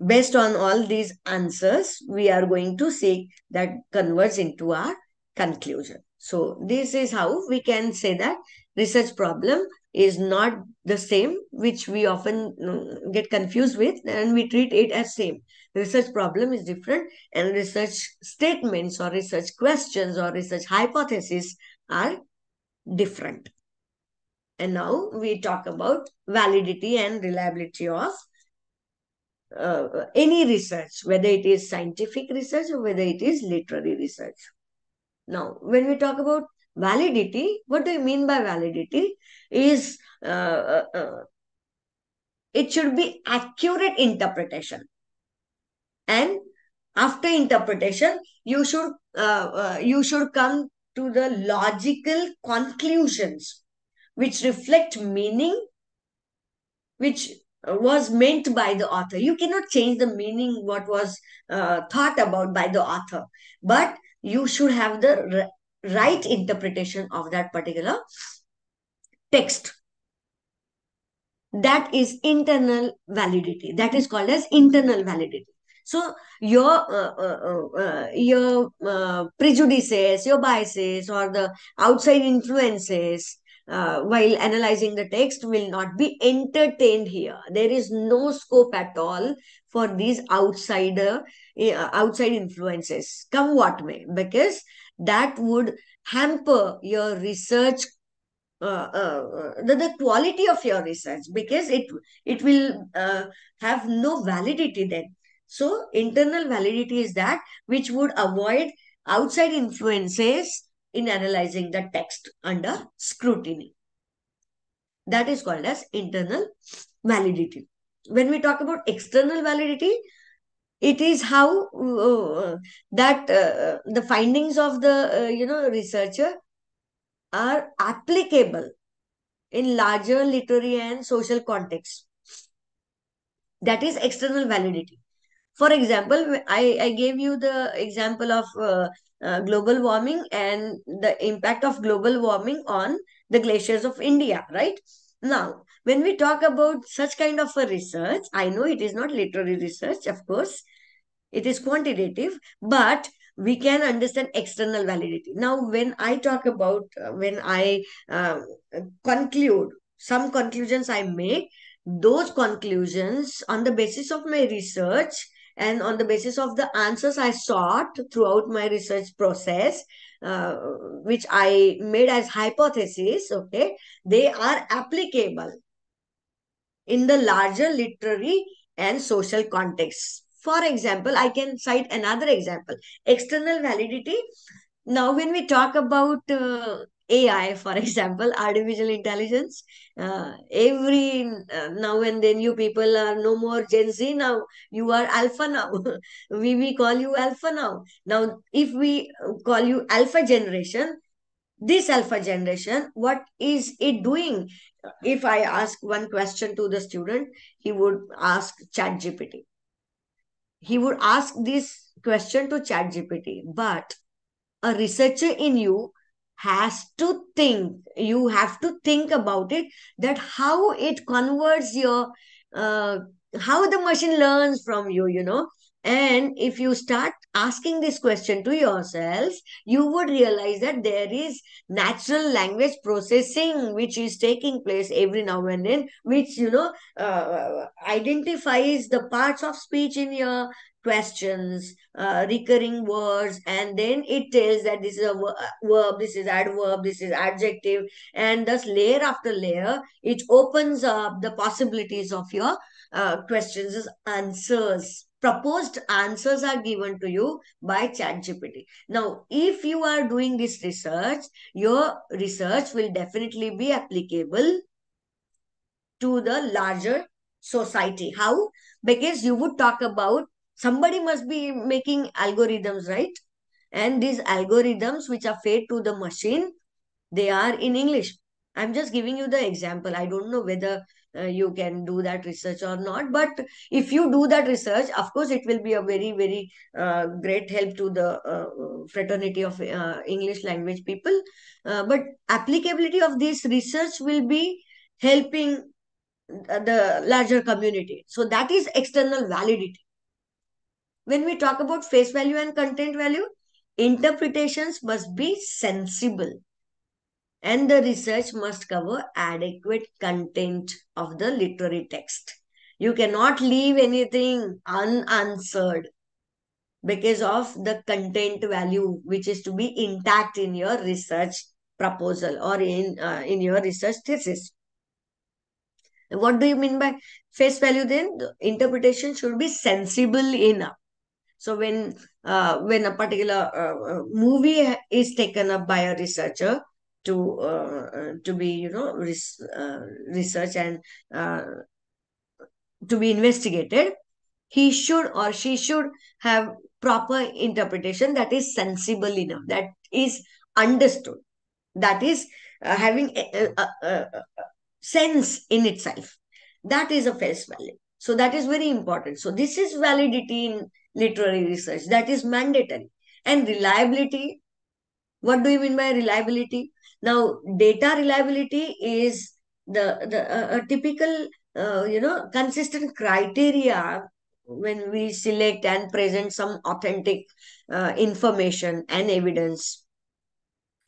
based on all these answers, we are going to see that converge into our conclusion. So, this is how we can say that research problem is not the same, which we often get confused with, and we treat it as same. Research problem is different, and research statements or research questions or research hypotheses are different. And now we talk about validity and reliability of any research, whether it is scientific research or whether it is literary research. Now, when we talk about validity, what do you mean by validity? Is it should be accurate interpretation, and after interpretation, you should come to the logical conclusions which reflect meaning which was meant by the author. You cannot change the meaning what was thought about by the author, but you should have the right interpretation of that particular text. That is internal validity. That is called as internal validity. So your prejudices, your biases, or the outside influences while analyzing the text will not be entertained here. There is no scope at all for these outside influences, come what may, because that would hamper your research, the quality of your research, because it will have no validity then. So internal validity is that which would avoid outside influences in analyzing the text under scrutiny. That is called as internal validity. When we talk about external validity, it is how that the findings of the researcher are applicable in larger literary and social contexts. That is external validity. For example, I gave you the example of global warming and the impact of global warming on the glaciers of India, right? Now, when we talk about such kind of a research, I know it is not literary research, of course, it is quantitative, but we can understand external validity. Now, when I talk about, when I conclude some conclusions I make, those conclusions on the basis of my research and on the basis of the answers I sought throughout my research process, uh, which I made as hypotheses, okay, they are applicable in the larger literary and social context. For example, I can cite another example, external validity. Now, when we talk about AI, for example, artificial intelligence, every now and then you people are no more Gen Z now. You are Alpha now. We call you Alpha now. Now, if we call you Alpha generation, this Alpha generation, what is it doing? If I ask one question to the student, he would ask ChatGPT. He would ask this question to ChatGPT, but a researcher in you has to think, you have to think about it, that how it converts your uh, how the machine learns from you, and if you start asking this question to yourself, you would realize that there is natural language processing which is taking place every now and then, which identifies the parts of speech in your questions, recurring words, and then it tells that this is a verb, this is adverb, this is adjective, and thus layer after layer, it opens up the possibilities of your questions as answers. Proposed answers are given to you by ChatGPT. Now, if you are doing this research, your research will definitely be applicable to the larger society. How? Because you would talk about somebody must be making algorithms, right? And these algorithms which are fed to the machine, they are in English. I'm just giving you the example. I don't know whether you can do that research or not, but if you do that research, of course, it will be a very, very great help to the fraternity of English language people. But applicability of this research will be helping the larger community. So that is external validity. When we talk about face value and content value, interpretations must be sensible and the research must cover adequate content of the literary text. You cannot leave anything unanswered because of the content value which is to be intact in your research proposal or in your research thesis. What do you mean by face value then? The interpretation should be sensible enough. So when a particular movie is taken up by a researcher to be research and uh, to be investigated, he should or she should have proper interpretation that is sensible enough, that is understood, that is having a sense in itself. That is a face value. So that is very important. So this is validity in literary research. That is mandatory. And reliability, what do you mean by reliability? Now, data reliability is the a typical consistent criteria when we select and present some authentic information and evidence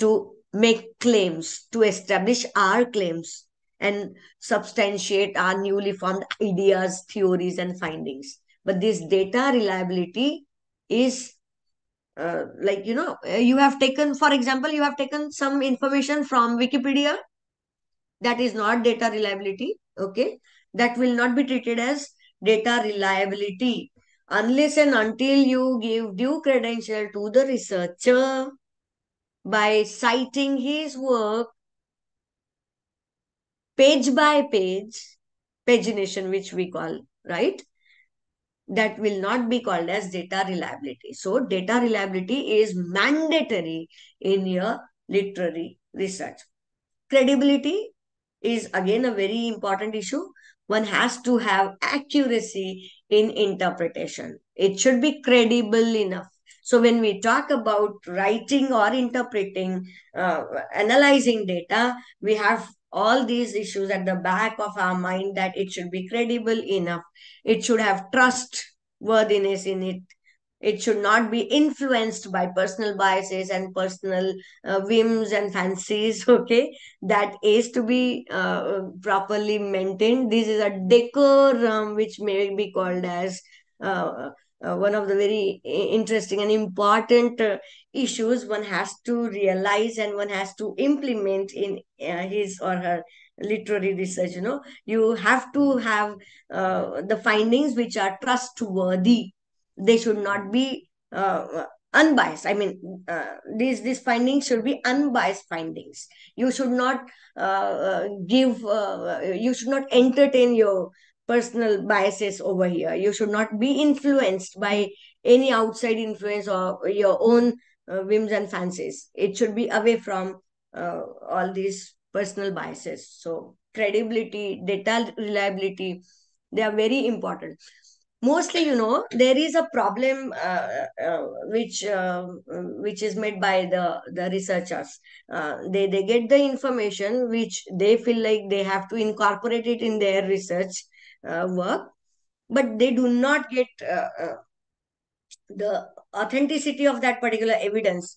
to make claims, to establish our claims and substantiate our newly formed ideas, theories, and findings. But this data reliability is you have taken, for example, you have taken some information from Wikipedia. That is not data reliability. Okay. That will not be treated as data reliability unless and until you give due credential to the researcher by citing his work page by page, pagination, which we call, right? That will not be called as data reliability. So, data reliability is mandatory in your literary research. Credibility is again a very important issue. One has to have accuracy in interpretation. It should be credible enough. So when we talk about writing or interpreting, analyzing data, we have all these issues at the back of our mind that it should be credible enough. It should have trustworthiness in it. It should not be influenced by personal biases and personal whims and fancies. Okay, that is to be properly maintained. This is a decorum, which may be called as one of the very interesting and important issues one has to realize and one has to implement in his or her literary research. You have to have the findings which are trustworthy. They should not be unbiased. I mean, these findings should be unbiased findings. You should not you should not entertain your personal biases over here. You should not be influenced by any outside influence or your own whims and fancies. It should be away from all these personal biases. So credibility, data reliability, they are very important. Mostly, there is a problem which is made by the researchers. They get the information which they feel like they have to incorporate it in their research work, but they do not get the authenticity of that particular evidence.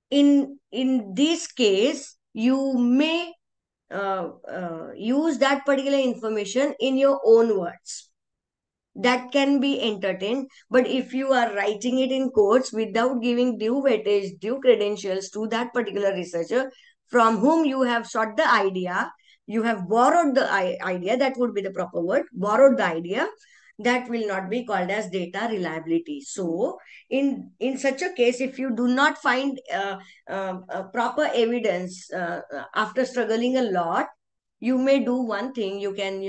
In this case, you may use that particular information in your own words. That can be entertained, but if you are writing it in quotes without giving due weightage, due credentials to that particular researcher from whom you have sought the idea, you have borrowed the idea, that would be the proper word, borrowed the idea, that will not be called as data reliability. So in such a case, if you do not find proper evidence after struggling a lot, you may do one thing. You can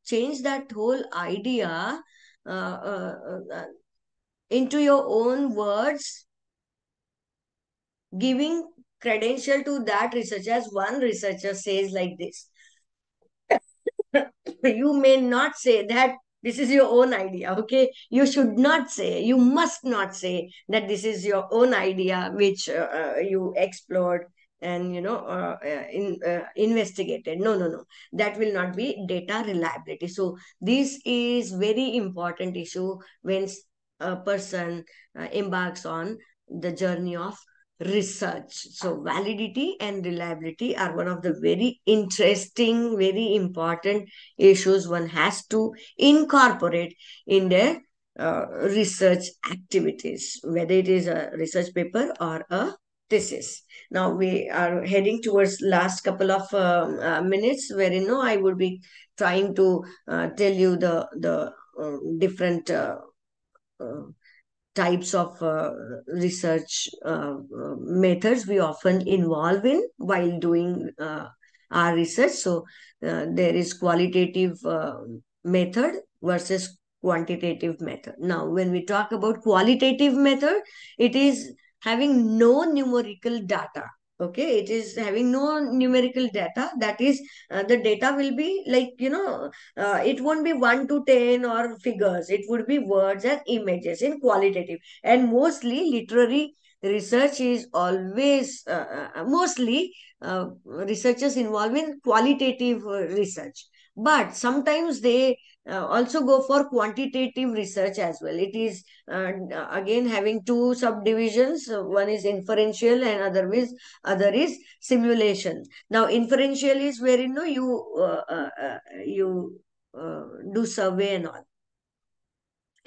change that whole idea into your own words, giving credential to that research. As one researcher says like this, you may not say that this is your own idea. Okay, you should not say, you must not say that this is your own idea which you explored and investigated. No, no, no, that will not be data reliability. So this is very important issue when a person embarks on the journey of research. So validity and reliability are one of the very interesting, very important issues one has to incorporate in their research activities, whether it is a research paper or a thesis. Now we are heading towards last couple of minutes, wherein I would be trying to tell you the different uh, types of research methods we often involve in while doing our research. So there is qualitative method versus quantitative method. Now, when we talk about qualitative method, it is having no numerical data. Okay, it is having no numerical data. That is, the data will be like, it won't be 1 to 10 or figures. It would be words and images in qualitative. And mostly literary research is always, mostly researchers involved in qualitative research. But sometimes they also go for quantitative research as well. It is again having two subdivisions. One is inferential and other is simulation. Now inferential is where you do survey and all,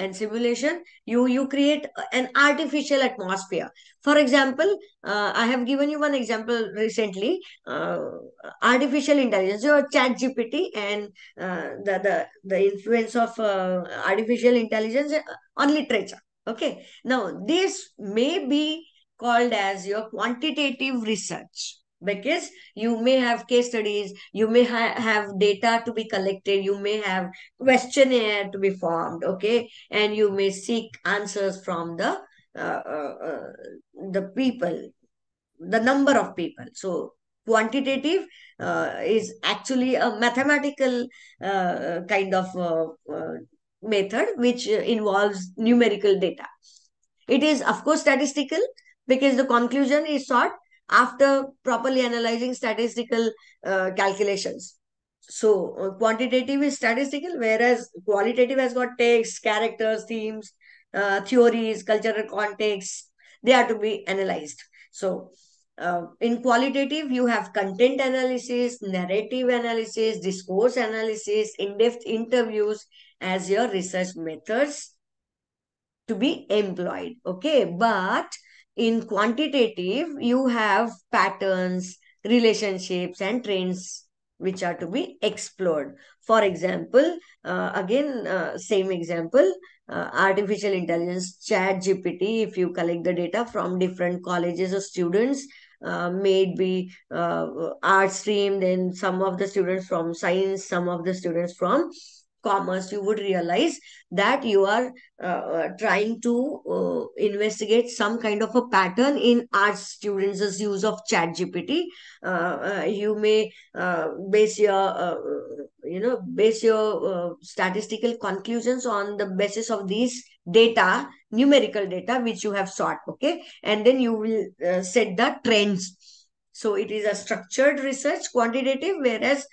and simulation, you create an artificial atmosphere. For example, I have given you one example recently. Artificial intelligence, your chat gpt, and the influence of artificial intelligence on literature. Okay, now this may be called as your quantitative research, because you may have case studies, you may have data to be collected, you may have questionnaire to be formed. Okay, and you may seek answers from uh, uh, uh, the people, the number of people. So quantitative is actually a mathematical kind of method which involves numerical data. It is of course statistical, because the conclusion is sought after properly analyzing statistical calculations. So quantitative is statistical, whereas qualitative has got text, characters, themes, theories, cultural contexts, they are to be analyzed. So, in qualitative, you have content analysis, narrative analysis, discourse analysis, in-depth interviews as your research methods to be employed. Okay, but in quantitative, you have patterns, relationships, and trends which are to be explored. For example, again, same example, artificial intelligence, chat GPT, if you collect the data from different colleges or students, maybe art stream, then some of the students from science, some of the students from commerce, you would realize that you are trying to investigate some kind of a pattern in art students' use of chat gpt. You may base your statistical conclusions on the basis of these data, numerical data which you have sought. Okay, and then you will set the trends. So it is a structured research, quantitative, whereas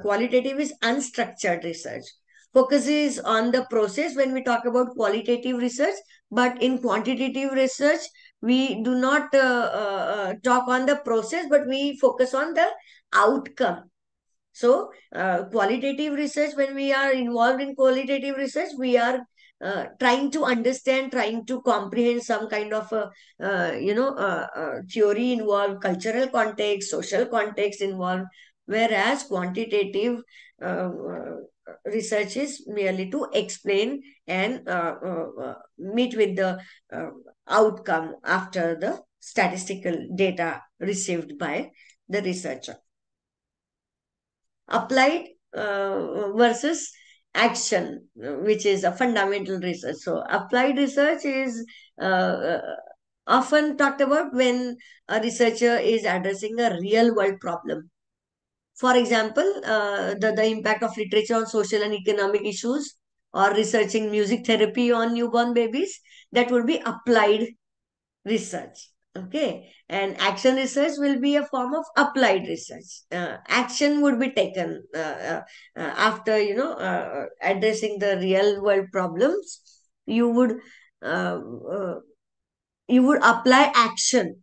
qualitative is unstructured research, focuses on the process when we talk about qualitative research. But in quantitative research, we do not talk on the process, but we focus on the outcome. So, qualitative research, when we are involved in qualitative research, we are trying to understand, trying to comprehend some kind of theory involved, cultural context, social context involved. Whereas quantitative research is merely to explain and meet with the uh, outcome after the statistical data received by the researcher. Applied versus action, which is a fundamental research. So, applied research is often talked about when a researcher is addressing a real world problem. For example, the impact of literature on social and economic issues, or researching music therapy on newborn babies, that would be applied research. Okay, and action research will be a form of applied research. Action would be taken after addressing the real world problems. You would uh, uh, you would apply action.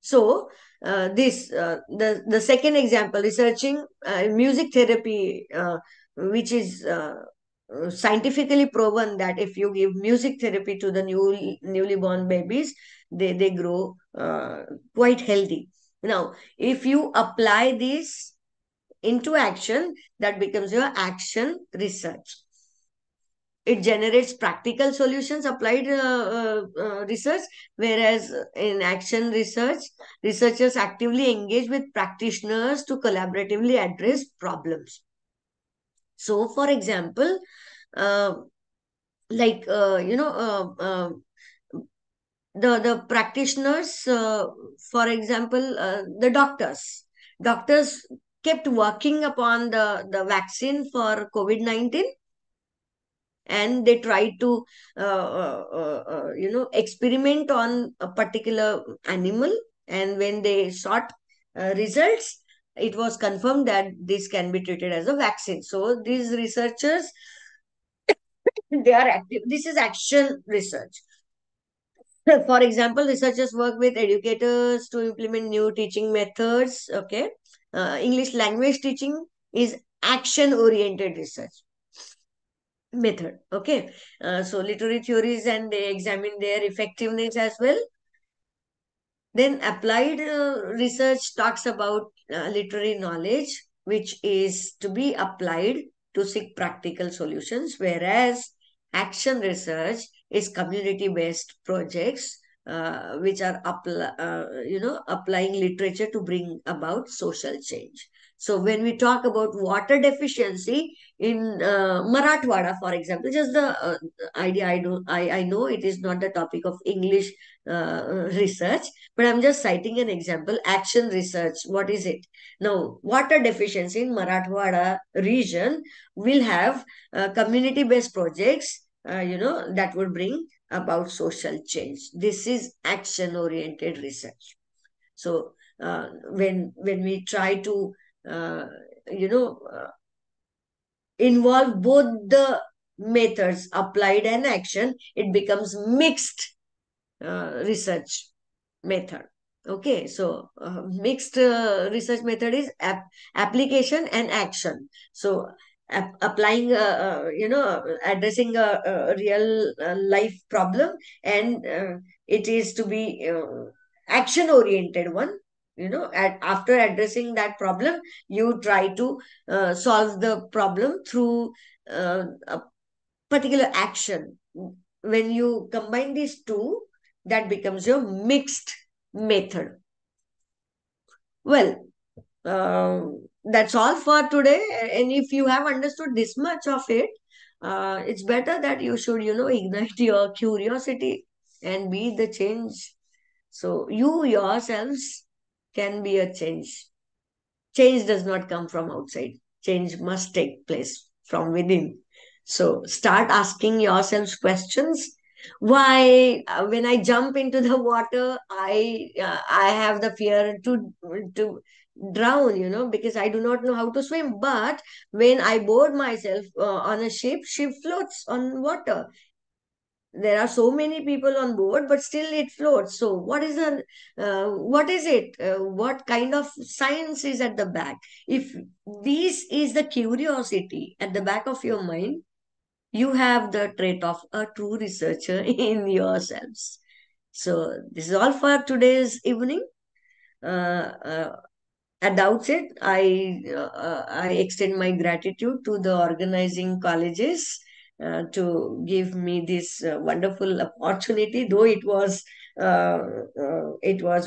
So this the second example, researching music therapy, which is scientifically proven that if you give music therapy to the newly born babies, they grow quite healthy. Now, if you apply this into action, that becomes your action research. It generates practical solutions, applied research, whereas in action research, researchers actively engage with practitioners to collaboratively address problems. So, for example, uh, like the practitioners, for example, the doctors kept working upon the vaccine for COVID-19, and they tried to experiment on a particular animal, and when they sought results, it was confirmed that this can be treated as a vaccine. So these researchers, they are active. This is action research. For example, researchers work with educators to implement new teaching methods. Okay, English language teaching is action oriented research method. Okay, so literary theories, and they examine their effectiveness as well. Then applied research talks about literary knowledge, which is to be applied to seek practical solutions, whereas action research is community-based projects which are applying literature to bring about social change. So when we talk about water deficiency in Marathwada, for example, just the idea, I know it is not the topic of English research, but I'm just citing an example. Action research, what is it? Now, water deficiency in Marathwada region will have community-based projects, that would bring about social change. This is action-oriented research. So, when we try to, uh, you know, uh, involve both the methods, applied and action, it becomes mixed research method. Okay, so mixed research method is application and action. So applying, addressing a real life problem, and it is to be action oriented one. After addressing that problem, you try to solve the problem through a particular action. When you combine these two, that becomes your mixed method. Well, that's all for today. And if you have understood this much of it, it's better that you should, ignite your curiosity and be the change. So you yourselves can be a change. Change does not come from outside. Change must take place from within. So start asking yourselves questions. Why, when I jump into the water, I have the fear to drown, because I do not know how to swim. But when I board myself on a ship floats on water. There are so many people on board, but still it floats. So what is it? What kind of science is at the back? If this is the curiosity at the back of your mind, you have the trait of a true researcher in yourselves. So this is all for today's evening. Uh, at the outset, I extend my gratitude to the organizing colleges to give me this wonderful opportunity. Though it was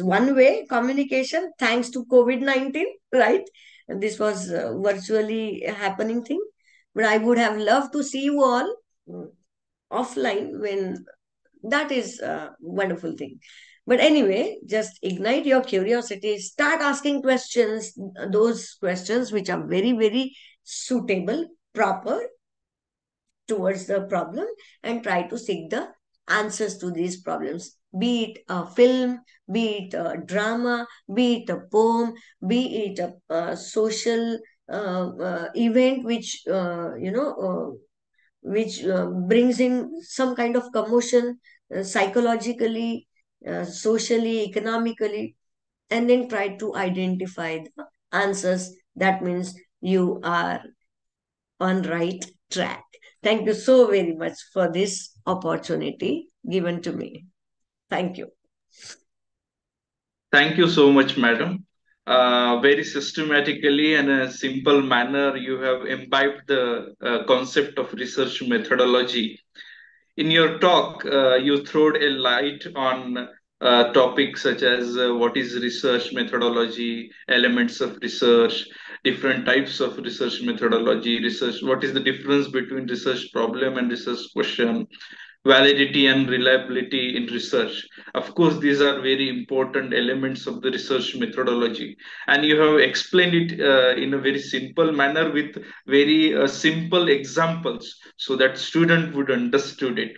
one way communication thanks to COVID-19, right? And this was virtually happening thing. But I would have loved to see you all offline when that is a wonderful thing. But anyway, just ignite your curiosity, start asking questions, those questions which are very, very suitable, proper towards the problem, and try to seek the answers to these problems. Be it a film, be it a drama, be it a poem, be it a social event which brings in some kind of commotion psychologically, socially, economically, and then try to identify the answers. That means you are on right track. Thank you so very much for this opportunity given to me. Thank you. Thank you so much, madam. Very systematically and a simple manner, you have imbibed the concept of research methodology. In your talk, you throwed a light on topics such as what is research methodology, elements of research, different types of research methodology, research, what is the difference between research problem and research question, validity and reliability in research. Of course, these are very important elements of the research methodology, and you have explained it in a very simple manner with very simple examples so that student would understood it.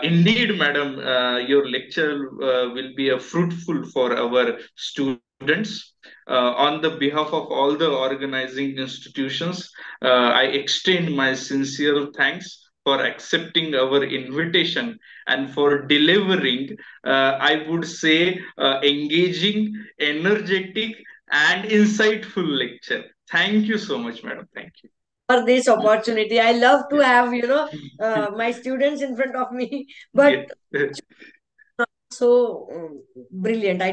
Indeed, madam, your lecture will be a fruitful for our students. On the behalf of all the organizing institutions, I extend my sincere thanks for accepting our invitation and for delivering, I would say, engaging, energetic, and insightful lecture. Thank you so much, madam. Thank you. For this opportunity, I love to Yeah. have my students in front of me, but Yeah. so brilliant. I